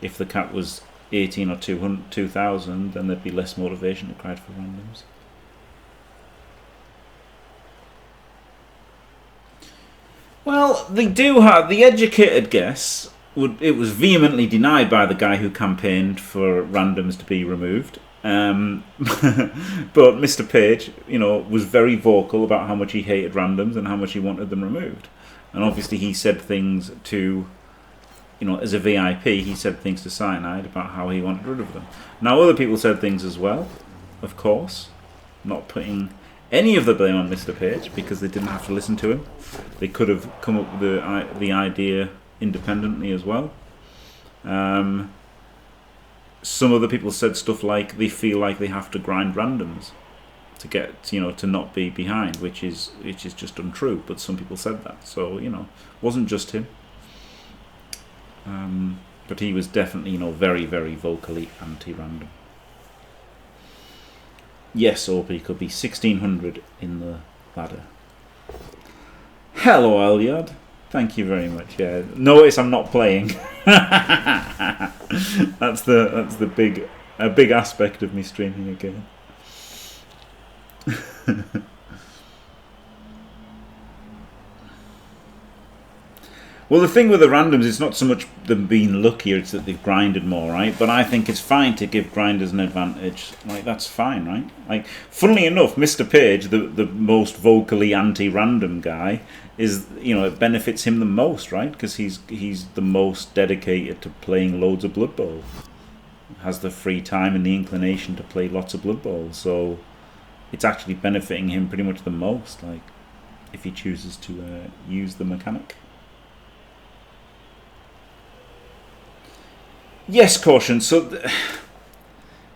Speaker 1: If the cap was 18 or 2000, then there'd be less motivation to crowd for randoms. Well, they do have the educated guess. It was vehemently denied by the guy who campaigned for randoms to be removed. But Mr. Page, was very vocal about how much he hated randoms and how much he wanted them removed. And obviously, he said things to, as a VIP, he said things to Cyanide about how he wanted rid of them. Now, other people said things as well, of course, not putting any of the blame on Mr. Page, because they didn't have to listen to him. They could have come up with the idea independently as well. Some other people said stuff like they feel like they have to grind randoms to get, to not be behind, which is just untrue. But some people said that, so it wasn't just him. But he was definitely, very, very vocally anti-random. Yes, Aubrey could be 1600 in the ladder. Hello, Elyard. Thank you very much. Yeah, notice I'm not playing. that's the big aspect of me streaming again. Well, the thing with the randoms, it's not so much them being luckier, it's that they've grinded more, right? But I think it's fine to give grinders an advantage. Like, that's fine, right? Like, funnily enough, Mr. Page, the most vocally anti-random guy, is, you know, it benefits him the most, right? Because he's the most dedicated to playing loads of Blood Bowl. Has the free time and the inclination to play lots of Blood Bowl. So it's actually benefiting him pretty much the most, like, if he chooses to use the mechanic. Yes, Caution. So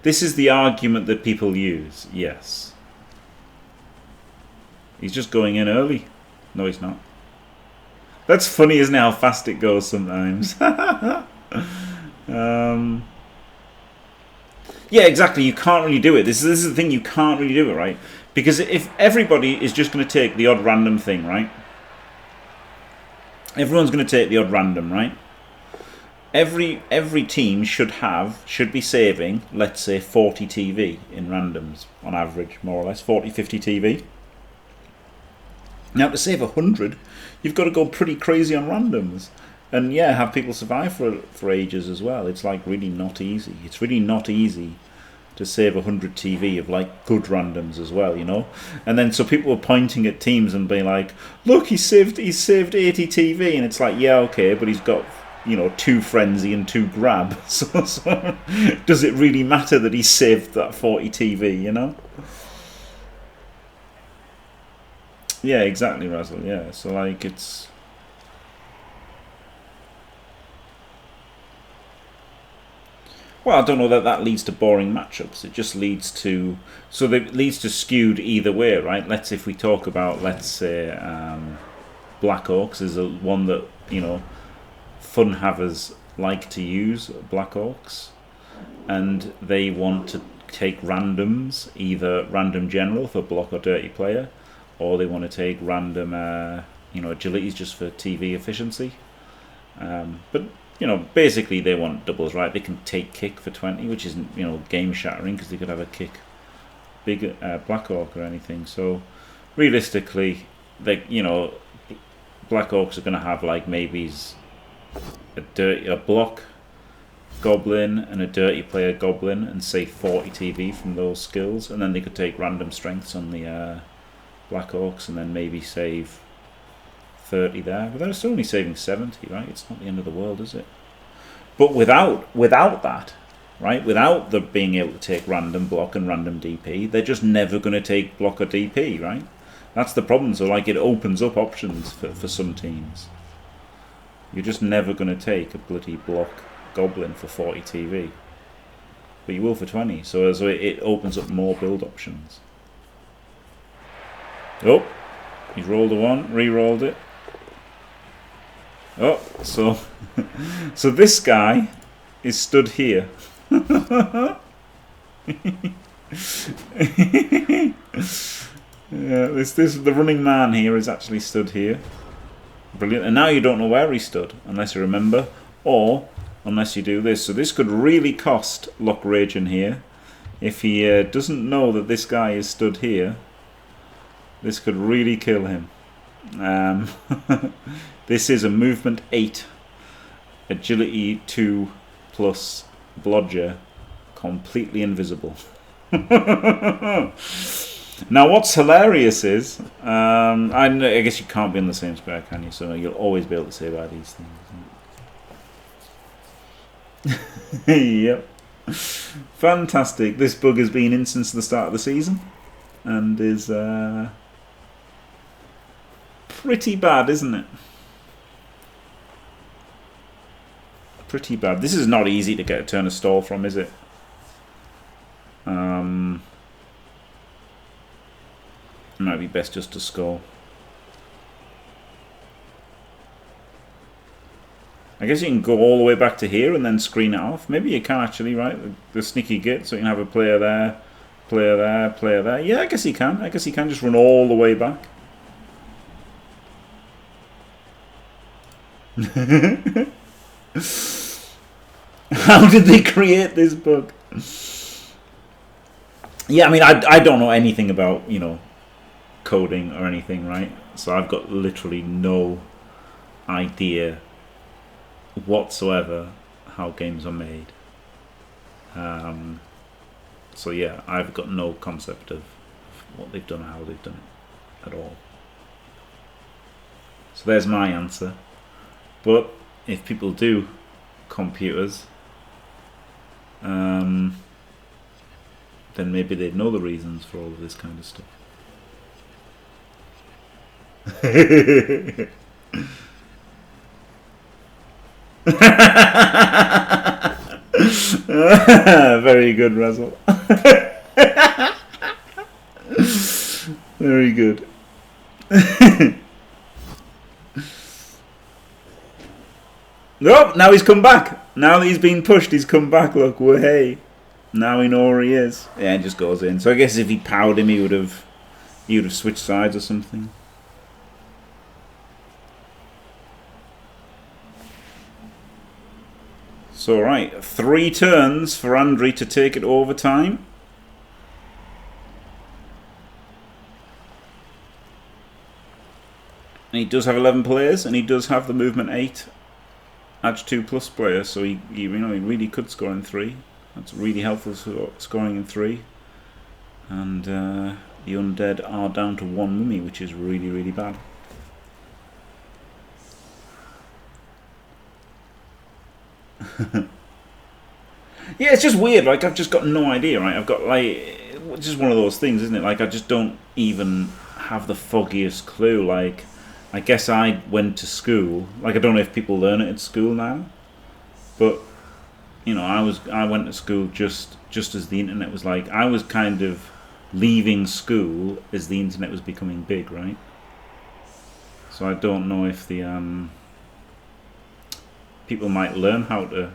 Speaker 1: this is the argument that people use. Yes. He's just going in early. No, he's not. That's funny, isn't it, how fast it goes sometimes? Yeah, exactly. You can't really do it. This is the thing. You can't really do it, right? Because if everybody is just going to take the odd random thing, right? Everyone's going to take the odd random, right? Every team should be saving, let's say, 40 TV in randoms on average, more or less, 40, 50 TV. Now to save 100, you've got to go pretty crazy on randoms, and yeah, have people survive for ages as well. It's like really not easy. It's really not easy to save 100 TV of like good randoms as well, you know. And then so people were pointing at teams and being like, "Look, he saved 80 TV," and it's like, yeah, okay, but he's got, you know, 2 frenzy and 2 grab. So does it really matter that he saved that 40 TV, you know? Yeah, exactly, Razzle. Yeah, so like it's. Well, I don't know that leads to boring matchups. It just leads to it leads to skewed either way, right? If we talk about, let's say, Black Orcs is one that, you know, fun havers like to use, Black Orcs, and they want to take randoms, either random general for block or dirty player, or they want to take random, you know, agilities just for TV efficiency. But you know, basically they want doubles, right? They can take kick for 20, which isn't, you know, game shattering because they could have a kick big Black Orc or anything. So realistically, they, you know, Black Orcs are going to have like maybe a block goblin and a dirty player goblin, and say 40 TV from those skills, and then they could take random strengths on the Black Orcs and then maybe save 30 there, but they're still only saving 70, right? It's not the end of the world, is it? But without that, right, without the being able to take random block and random DP, they're just never going to take block or DP, right? That's the problem. So like, it opens up options for some teams. You're just never going to take a bloody block goblin for 40 TV, but you will for 20. So it opens up more build options. Oh, he's rolled a 1, re-rolled it. Oh, so this guy is stood here. Yeah, the running man here is actually stood here. Brilliant. And now you don't know where he stood, unless you remember, or unless you do this. So this could really cost Lokragen here. If he doesn't know that this guy is stood here, this could really kill him. This is a movement 8, agility 2 plus blodger, completely invisible. Now what's hilarious is, I guess you can't be in the same square, can you? So you'll always be able to say about these things. Yep. Fantastic. This bug has been in since the start of the season, and is pretty bad, isn't it? Pretty bad. This is not easy to get a turn of stall from, is it? It might be best just to score. I guess you can go all the way back to here and then screen it off. Maybe you can actually, right? The sneaky git, so you can have a player there, player there, player there. Yeah, I guess he can. I guess he can just run all the way back. How did they create this bug? Yeah, I mean, I don't know anything about, you know, coding or anything, right? So I've got literally no idea whatsoever how games are made. So yeah, I've got no concept of what they've done or how they've done it at all. So there's my answer. But if people do computers, then maybe they'd know the reasons for all of this kind of stuff. Very good, Razzle. Very good. Nope, now he's come back. Now that he's been pushed, he's come back. Look, hey. Now we know where he is. Yeah, it just goes in. So I guess if he powered him, he would have switched sides or something. So right, 3 turns for Andriy to take it over time. And he does have 11 players, and he does have the movement 8 Edge 2+ player, so he really could score in 3. That's really helpful for scoring in 3. And the Undead are down to 1 mummy, which is really, really bad. Yeah, it's just weird. Like, I've just got no idea, right? I've got, like, it's just one of those things, isn't it? Like, I just don't even have the foggiest clue. Like, I guess I went to school. Like, I don't know if people learn it at school now, but you know, I went to school just as the internet was like. I was kind of leaving school as the internet was becoming big, right? So I don't know if the people might learn how to,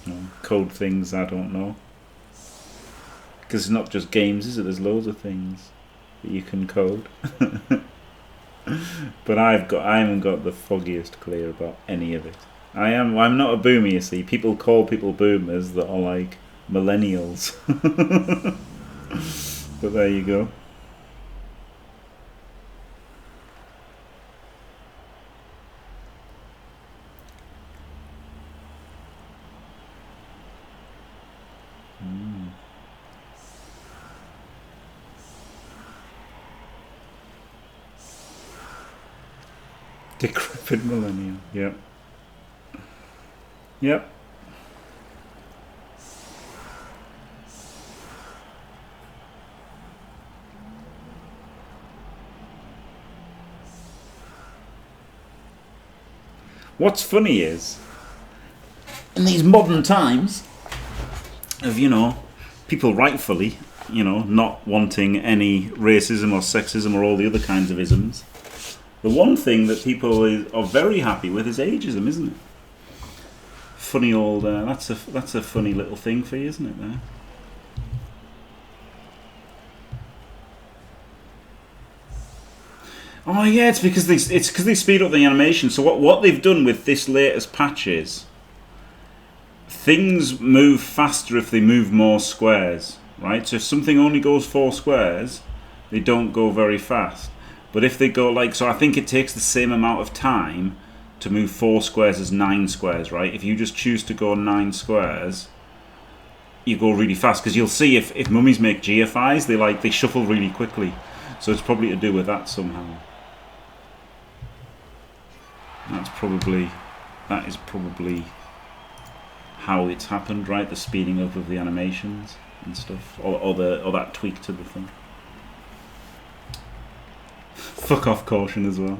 Speaker 1: you know, code things. I don't know, because it's not just games, is it? There's loads of things that you can code. But I haven't got the foggiest clue about any of it. I'm not a boomer, you see. People call people boomers that are like millennials. But there you go. Decrepit millennial. Yep. Yep. What's funny is, in these modern times of, you know, people rightfully, you know, not wanting any racism or sexism or all the other kinds of isms, the one thing that people are very happy with is ageism, isn't it? Funny old, that's a funny little thing for you, isn't it? There. Oh yeah, it's because they speed up the animation. So what they've done with this latest patch is things move faster if they move more squares, right? So if something only goes 4 squares, they don't go very fast. But if they go like, so I think it takes the same amount of time to move 4 squares as 9 squares, right? If you just choose to go 9 squares, you go really fast, because you'll see if mummies make GFIs, they shuffle really quickly. So it's probably to do with that somehow. That is probably how it's happened, right? The speeding up of the animations and stuff, or that tweak to the thing. Fuck off caution as well.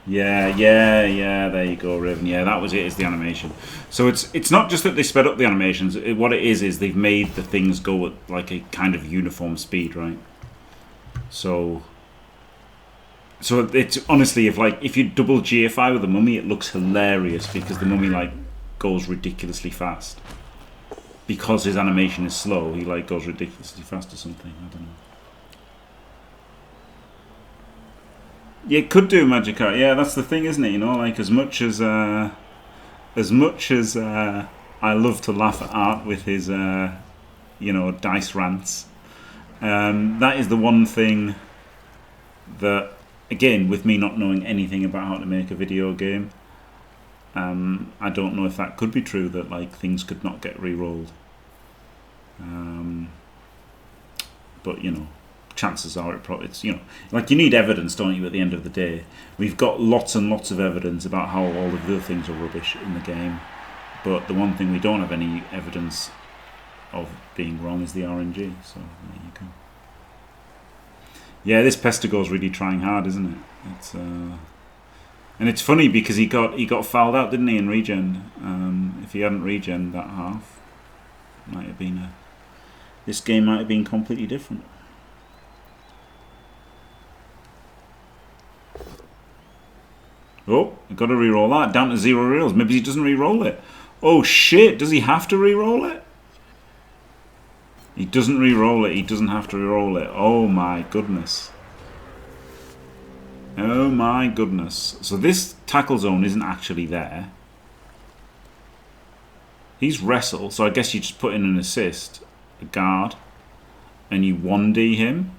Speaker 1: Yeah, there you go, Raven. Yeah, that was it, is the animation. So it's not just that they sped up the animations. What it is they've made the things go at like a kind of uniform speed, right? So it's honestly, if you double GFI with the mummy, it looks hilarious, because the mummy like goes ridiculously fast. Because his animation is slow, he like goes ridiculously fast or something. I don't know. Yeah, it could do magic art. Yeah, that's the thing, isn't it? You know, like as much as I love to laugh at Art with his you know, dice rants, that is the one thing that, again, with me not knowing anything about how to make a video game, I don't know if that could be true, that like things could not get re-rolled. But you know, chances are it's, you know, like you need evidence, don't you, at the end of the day. We've got lots and lots of evidence about how all of the other things are rubbish in the game, but the one thing we don't have any evidence of being wrong is the RNG, so there you go. Yeah, this Pestigo's really trying hard, isn't it? It's and it's funny because he got fouled out, didn't he, in regen? If he hadn't regen that half, might have been this game might have been completely different. Oh, I've got to re-roll that down to 0 reels. Maybe he doesn't re-roll it. Oh shit! Does he have to re-roll it? He doesn't re-roll it. He doesn't have to re-roll it. Oh my goodness. Oh my goodness. So this tackle zone isn't actually there. He's wrestle, so I guess you just put in an assist, a guard, and you 1D him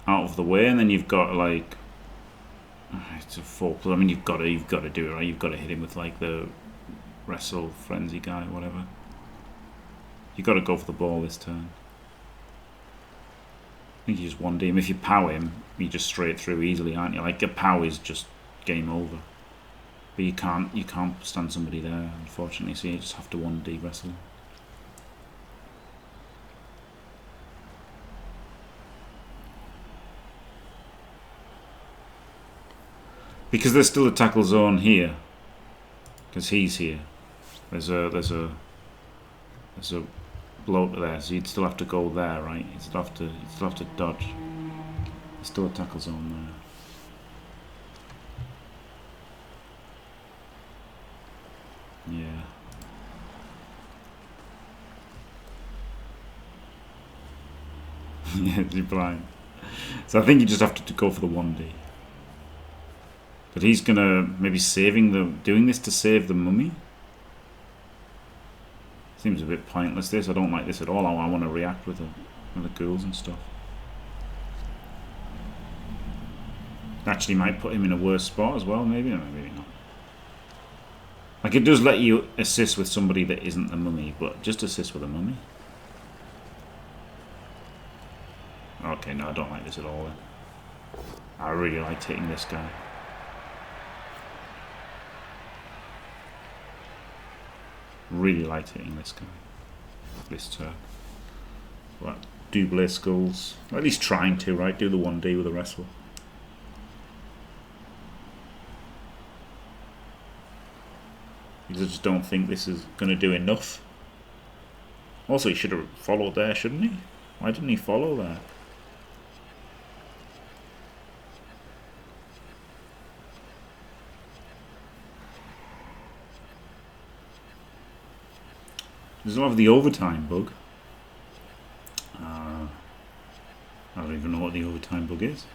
Speaker 1: out of the way, and then you've got like it's a 4+. I mean, you've got to do it right. You've got to hit him with like the wrestle frenzy guy, whatever. You've got to go for the ball this turn. I think you just 1D him. If you power him, you just straight through easily, aren't you? Like, a power is just game over. But you can't stand somebody there, unfortunately, so you just have to 1D wrestle. Because there's still a tackle zone here. Because he's here. There's a bloke there, so you'd still have to go there, right? You'd still have to dodge. There's still a tackle zone there. Yeah. Yeah, you're blind. So I think you just have to go for the 1D. But he's gonna maybe doing this to save the mummy. Seems a bit pointless, this. I don't like this at all. I want to react with the ghouls and stuff. Actually might put him in a worse spot as well, maybe. Or maybe not. Like, it does let you assist with somebody that isn't the mummy, but just assist with a mummy. Okay, no, I don't like this at all then. I really liked hitting this guy. Really liked hitting this guy. This turn. Right, double skulls. Or at least trying to, right? Do the 1D with a wrestle. Because I just don't think this is going to do enough. Also, he should have followed there, shouldn't he? Why didn't he follow there? There's a lot of the overtime bug. I don't even know what the overtime bug is.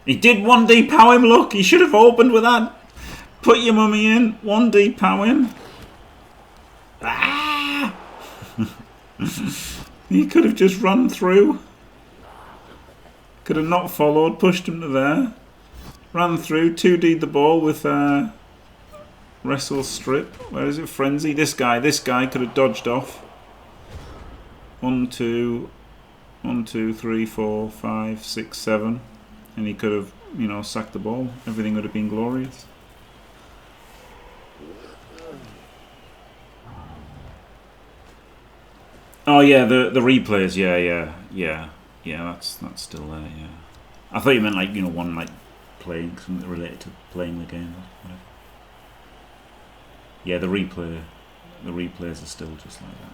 Speaker 1: He did 1D power him, look! He should have opened with that! Put your mummy in, 1D power him. Ah! He could have just run through. Could have not followed, pushed him to there. Ran through, 2D'd the ball with wrestle strip. Where is it? Frenzy. This guy could have dodged off. 1, 2, 3, 4, 5, 6, 7. And he could have, you know, sacked the ball. Everything would have been glorious. Oh yeah, the replays. Yeah. That's still there. Yeah. I thought you meant like, you know, one like playing something related to playing the game. Yeah, the replays are still just like that.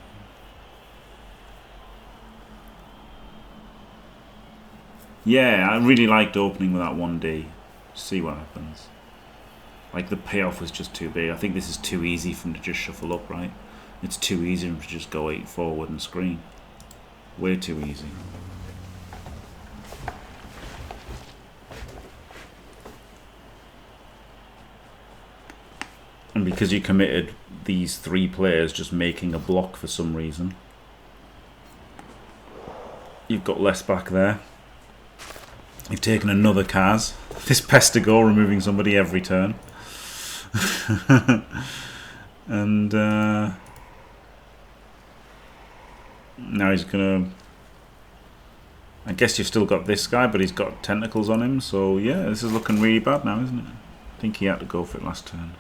Speaker 1: Yeah, I really liked opening with that 1D. See what happens. Like, the payoff was just too big. I think this is too easy for him to just shuffle up, right? It's too easy for him to just go 8 forward and screen. Way too easy. And because you committed these 3 players just making a block for some reason. You've got less back there. You've taken another Kaz. This Pestigo removing somebody every turn. And now he's gonna... I guess you've still got this guy, but he's got tentacles on him. So yeah, this is looking really bad now, isn't it? I think he had to go for it last turn.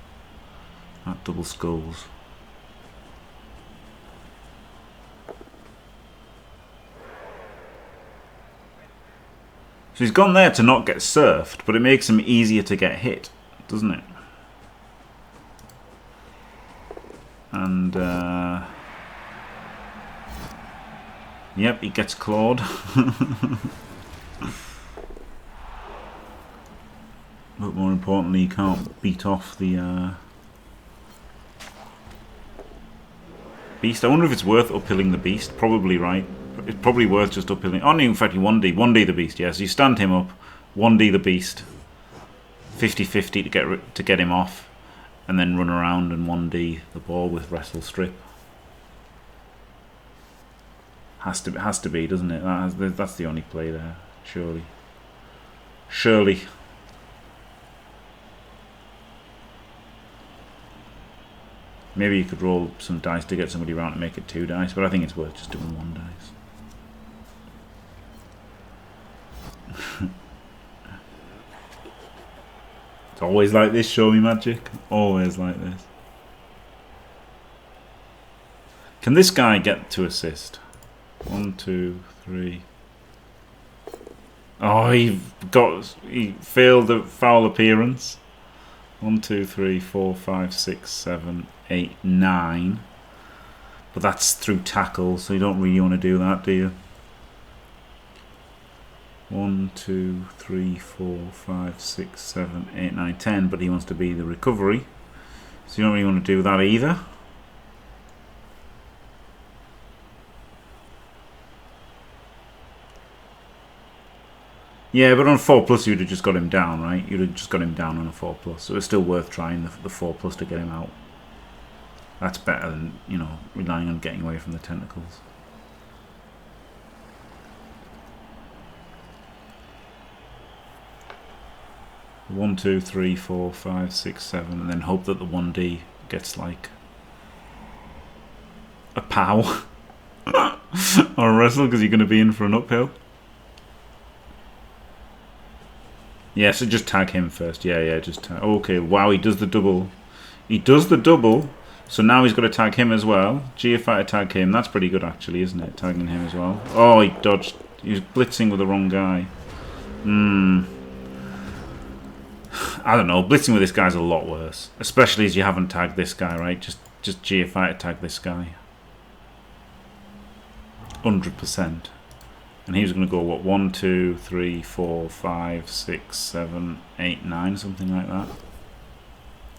Speaker 1: That double skulls. So he's gone there to not get surfed, but it makes him easier to get hit, doesn't it? And yep, he gets clawed. But more importantly, he can't beat off the beast. I wonder if it's worth uphilling the beast. Probably, right? It's probably worth just uphilling. Oh, no, in fact, 1D the beast. Yes, you stand him up, 1D the beast, 50-50 to get him off, and then run around and 1D the ball with wrestle strip. Has to be, doesn't it? That's the only play there, surely. Surely. Maybe you could roll some dice to get somebody around and make it 2 dice, but I think it's worth just doing 1 dice. It's always like this, show me magic. Always like this. Can this guy get to assist? 1, 2, 3. Oh, he failed the foul appearance. 1, 2, 3, 4, 5, 6, 7, 8, 9. But that's through tackle, so you don't really want to do that, do you? 1, 2, 3, 4, 5, 6, 7, 8, 9, 10. But he wants to be the recovery, so you don't really want to do that either. Yeah, but on 4+, you'd have just got him down, right? You'd have just got him down on a 4+, so it's still worth trying the 4+ to get him out. That's better than, you know, relying on getting away from the tentacles. One, 2, 3, 4, 5, 6, 7, and then hope that the 1D gets like a pow or a wrestle, because you're going to be in for an uphill. Yeah, so just tag him first. Yeah, just tag. Okay, wow, he does the double. He does the double, so now he's got to tag him as well. GFI to tag him. That's pretty good, actually, isn't it? Tagging him as well. Oh, he dodged. He was blitzing with the wrong guy. I don't know. Blitzing with this guy's a lot worse. Especially as you haven't tagged this guy, right? Just GFI to tag this guy. 100%. And he was going to go, what, 1, 2, 3, 4, 5, 6, 7, 8, 9, something like that.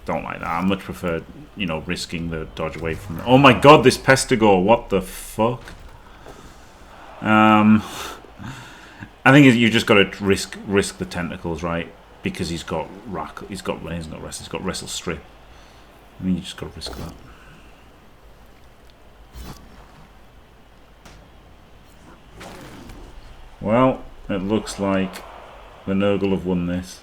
Speaker 1: Don't like that. I much prefer, you know, risking the dodge away from it. Oh my god, this Pestigo, what the fuck? I think you just got to risk the tentacles, right? Because he's got wrestle strip. I mean, you just got to risk that. Well, it looks like the Nurgle have won this.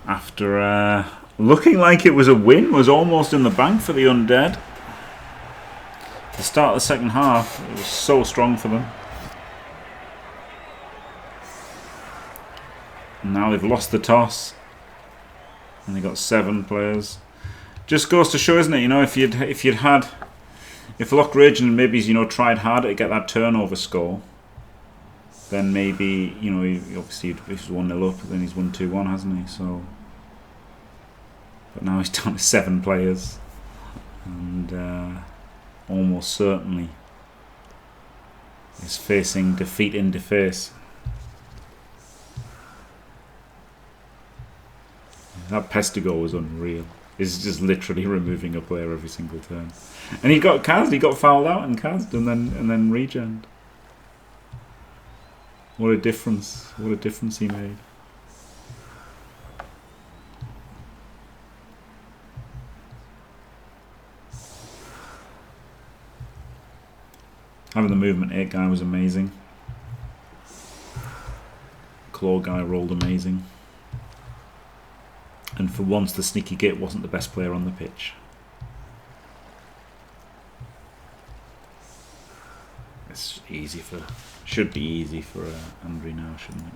Speaker 1: After looking like it was a win, was almost in the bank for the Undead. The start of the second half, it was so strong for them. And now they've lost the toss. And they got 7 players. Just goes to show, isn't it? You know, if Lokragen maybe, you know, tried harder to get that turnover score, then maybe, you know, obviously he's 1-0 up, then he's won 2-1, hasn't he? So, but now he's down to 7 players, and almost certainly is facing defeat in deface. That Pestigo was unreal. He's just literally removing a player every single turn. And he got cast, he got fouled out and cast, and then regened. What a difference. What a difference he made. Having the movement 8 guy was amazing. Claw guy rolled amazing. And for once the sneaky git wasn't the best player on the pitch. It's easy for... should be easy for Andriy now, shouldn't it?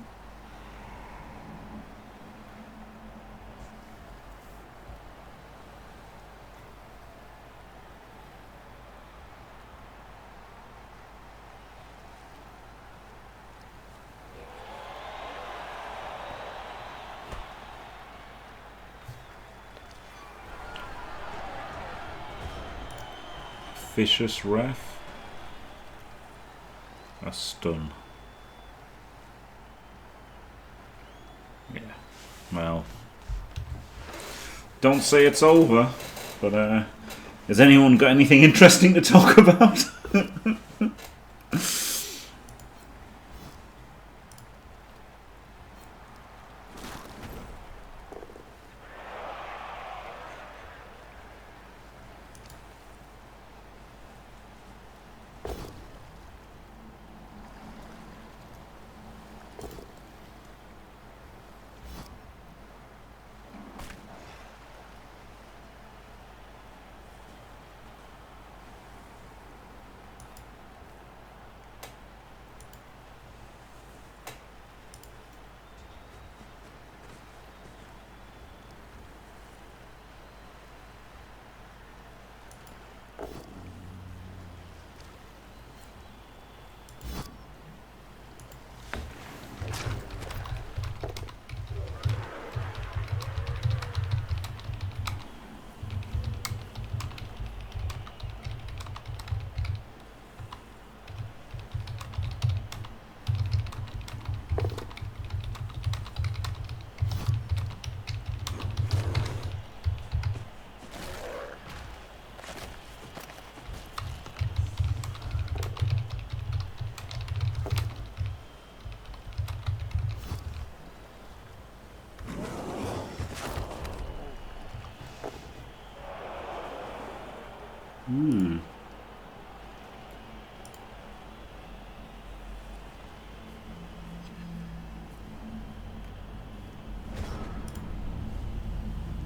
Speaker 1: Vicious ref. A stun. Yeah. Well. Don't say it's over, but has anyone got anything interesting to talk about?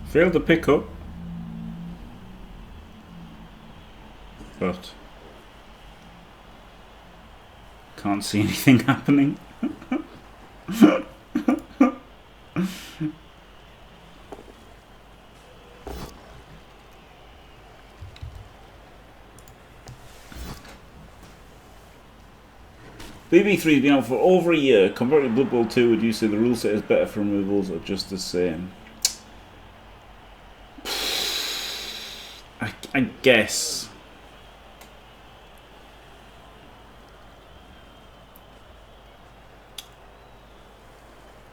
Speaker 1: Failed to pick up, but can't see anything happening. BB3 has been out for over a year. Compared to Blood Bowl 2, would you say the rule set is better for removals or just the same? I guess.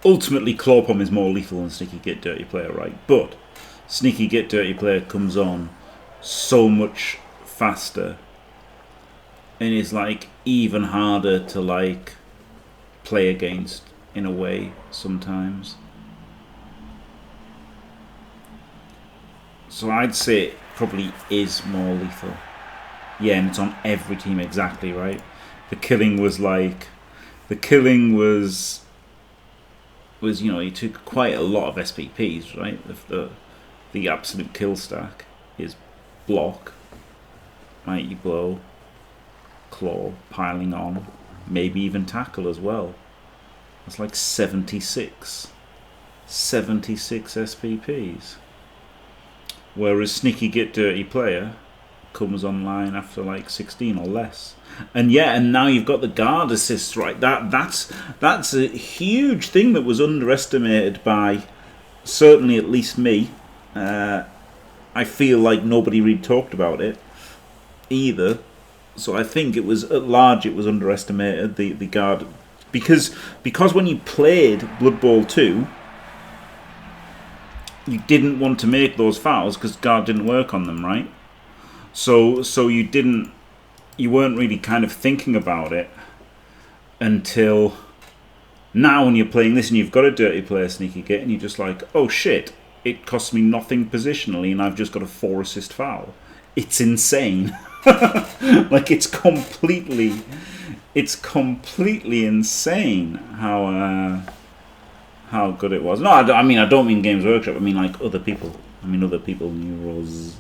Speaker 1: Ultimately, Clawpom is more lethal than Sneaky Git Dirty Player, right? But Sneaky Git Dirty Player comes on so much faster and is like even harder to like play against in a way sometimes. So I'd say it probably is more lethal. Yeah, and it's on every team exactly, right? The killing was you know, he took quite a lot of SPPs, right? The absolute kill stack is block, mighty blow, claw, piling on, maybe even tackle as well. That's like 76 SPPs. Whereas Sneaky Git Dirty Player comes online after like 16 or less. And yeah, and now you've got the guard assists, right? That's a huge thing that was underestimated by certainly at least me. I feel like nobody really talked about it either. So I think it was at large it was underestimated, the guard, because when you played Blood Bowl 2, you didn't want to make those fouls because guard didn't work on them, right? So you weren't really kind of thinking about it until now when you're playing this and you've got a dirty player Sneaky Git and you're just like, oh shit, it costs me nothing positionally and I've just got a 4 assist foul. It's insane. Like it's completely insane how good it was. No, I mean I don't mean Games Workshop. I mean like other people. I mean other people knew Rose.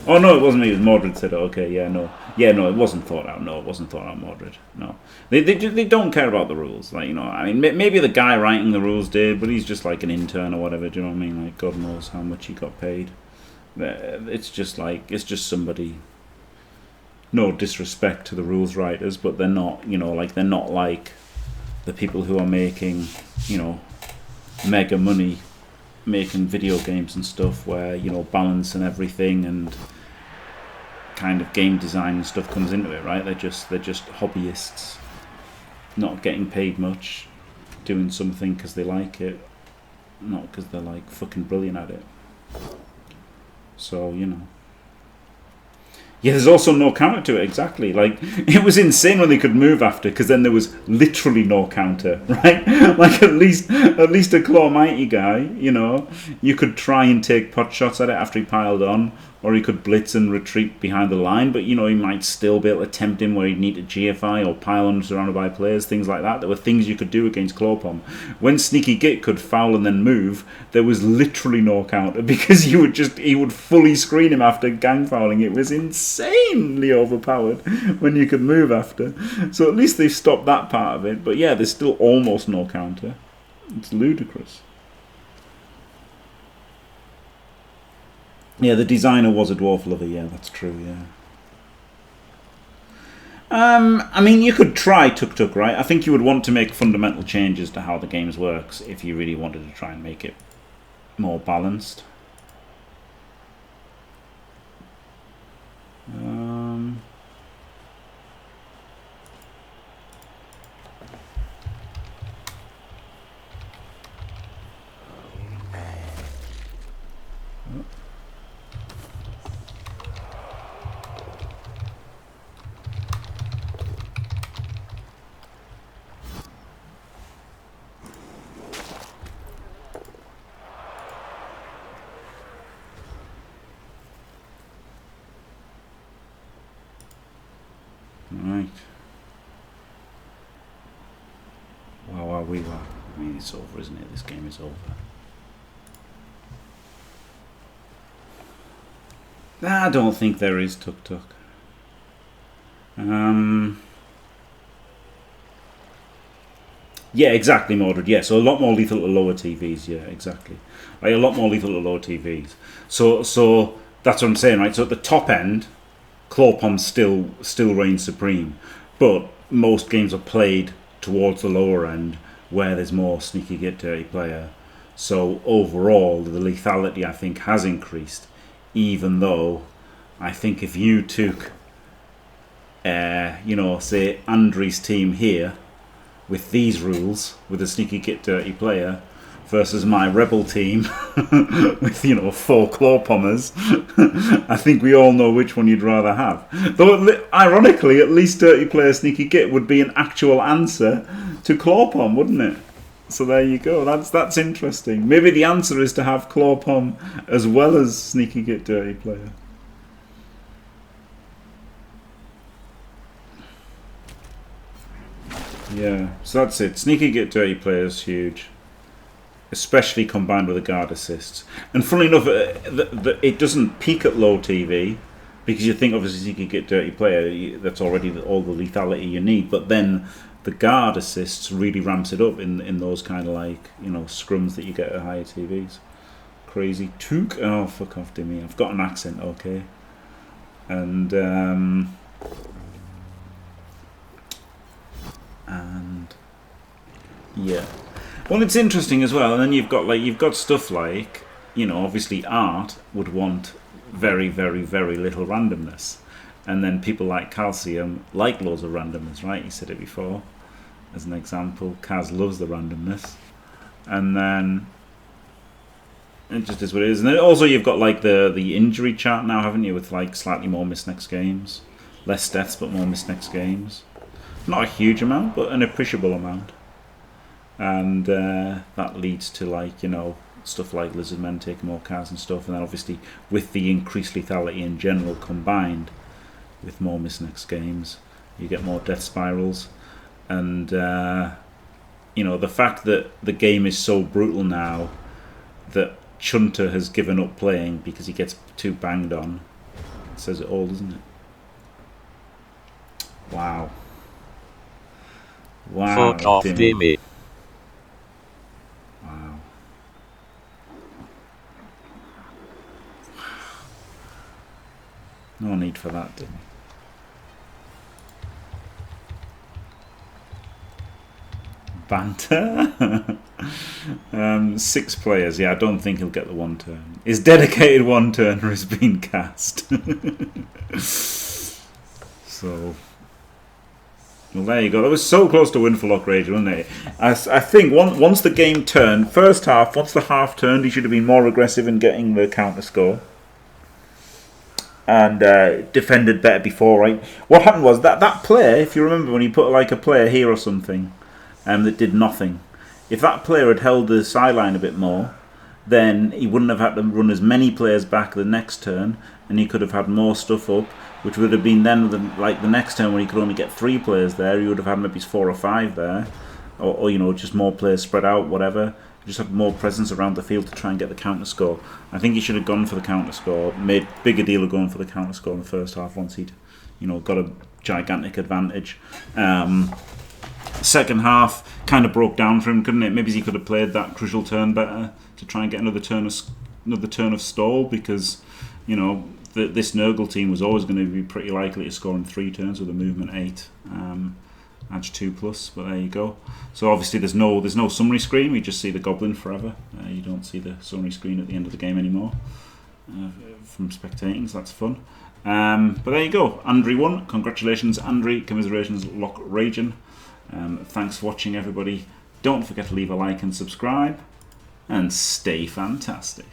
Speaker 1: Oh no, it wasn't me. It was Mordred said, "Okay, yeah, no, it wasn't thought out. No, it wasn't thought out, Mordred. No, they don't care about the rules. Like I mean, maybe the guy writing the rules did, but he's just like an intern or whatever. Do you know what I mean? Like God knows how much he got paid. It's just somebody. No disrespect to the rules writers, but they're not. They're not like the people who are making, mega money." Making video games and stuff where balance and everything and kind of game design and stuff comes into it, right? They're just hobbyists, not getting paid much, doing something because they like it, not because they're like fucking brilliant at it. So yeah, there's also no counter to it, exactly. Like, it was insane when they could move after, because then there was literally no counter, right? Like, at least a Claw Mighty guy, you could try and take pot shots at it after he piled on, or he could blitz and retreat behind the line, but, he might still be able to tempt him where he'd need to GFI or pile on surrounded by players, things like that. There were things you could do against Clawpom. When Sneaky Git could foul and then move, there was literally no counter, because he would fully screen him after gang fouling. It was insanely overpowered when you could move after. So at least they've stopped that part of it, but yeah, there's still almost no counter. It's ludicrous. Yeah, the designer was a dwarf lover. Yeah, that's true. Yeah. I mean, you could try Tuk Tuk, right? I think you would want to make fundamental changes to how the games works if you really wanted to try and make it more balanced. Right. Wow, we were. I mean, it's over, isn't it? This game is over. I don't think there is Tuk Tuk. Yeah, exactly, Mordred. Yeah, so a lot more lethal to lower TVs. Yeah, exactly. Like a lot more lethal to lower TVs. So that's what I'm saying, right? So at the top end, Clawpom still reigns supreme, but most games are played towards the lower end where there's more Sneaky Git Dirty Player. So overall, the lethality I think has increased, even though I think if you took, say Andriy's team here with these rules, with a Sneaky Git Dirty Player, versus my Rebel team with 4 Clawpommers, I think we all know which one you'd rather have. Though ironically, at least Dirty Player Sneaky Git would be an actual answer to Clawpom, wouldn't it? So there you go. That's interesting. Maybe the answer is to have Clawpom as well as Sneaky Git Dirty Player. Yeah, so that's it. Sneaky Git Dirty Player is huge, especially combined with the guard assists. And funnily enough, it doesn't peak at low TV, because you think obviously Sneaky Git Dirty Player, that's already all the lethality you need, but then the guard assists really ramps it up in those kind of scrums that you get at higher TVs. Crazy. Took. Oh, fuck off, Dimmy. I've got an accent, okay. And yeah. Well, it's interesting as well. And then you've got stuff like, obviously Art would want very, very, very little randomness. And then people like Calcium like loads of randomness, right? You said it before. As an example, Kaz loves the randomness. And then it just is what it is. And then also you've got the injury chart now, haven't you? With slightly more missed next games. Less deaths, but more missed next games. Not a huge amount, but an appreciable amount. And that leads to stuff like lizardmen taking more cards and stuff, and then obviously with the increased lethality in general combined with more misnext games, you get more death spirals. And you know, the fact that the game is so brutal now that Chunter has given up playing because he gets too banged on, it says it all, doesn't it? Wow. Wow.
Speaker 3: Fuck off, Jimmy.
Speaker 1: Wow. No need for that, Dimmy. Banter? 6 players. Yeah, I don't think he'll get the 1 turn. His dedicated 1 turner has been cast. So, well, there you go. That was so close to win for Lokragen, wasn't it? I think once the game turned, first half, once the half turned, he should have been more aggressive in getting the counter score. And defended better before, right? What happened was that player, if you remember when he put like a player here or something, that did nothing. If that player had held the sideline a bit more, then he wouldn't have had to run as many players back the next turn, and he could have had more stuff up, which would have been then like the next turn when he could only get 3 players there, he would have had maybe 4 or 5 there, or you know, just more players spread out, whatever. Just have more presence around the field to try and get the counter score. I think he should have gone for the counter score, made bigger deal of going for the counter score in the first half once he'd, you know, got a gigantic advantage. Second half kind of broke down for him, couldn't it? Maybe he could have played that crucial turn better to try and get another turn of stall, because you know this Nurgle team was always going to be pretty likely to score in 3 turns with a movement 8, edge 2+. But there you go. So obviously there's no summary screen. We just see the goblin forever. You don't see the summary screen at the end of the game anymore from spectating. So that's fun. But there you go. Andriy won. Congratulations, Andriy. Commiserations, Lokragen. Thanks for watching, everybody. Don't forget to leave a like and subscribe, and stay fantastic.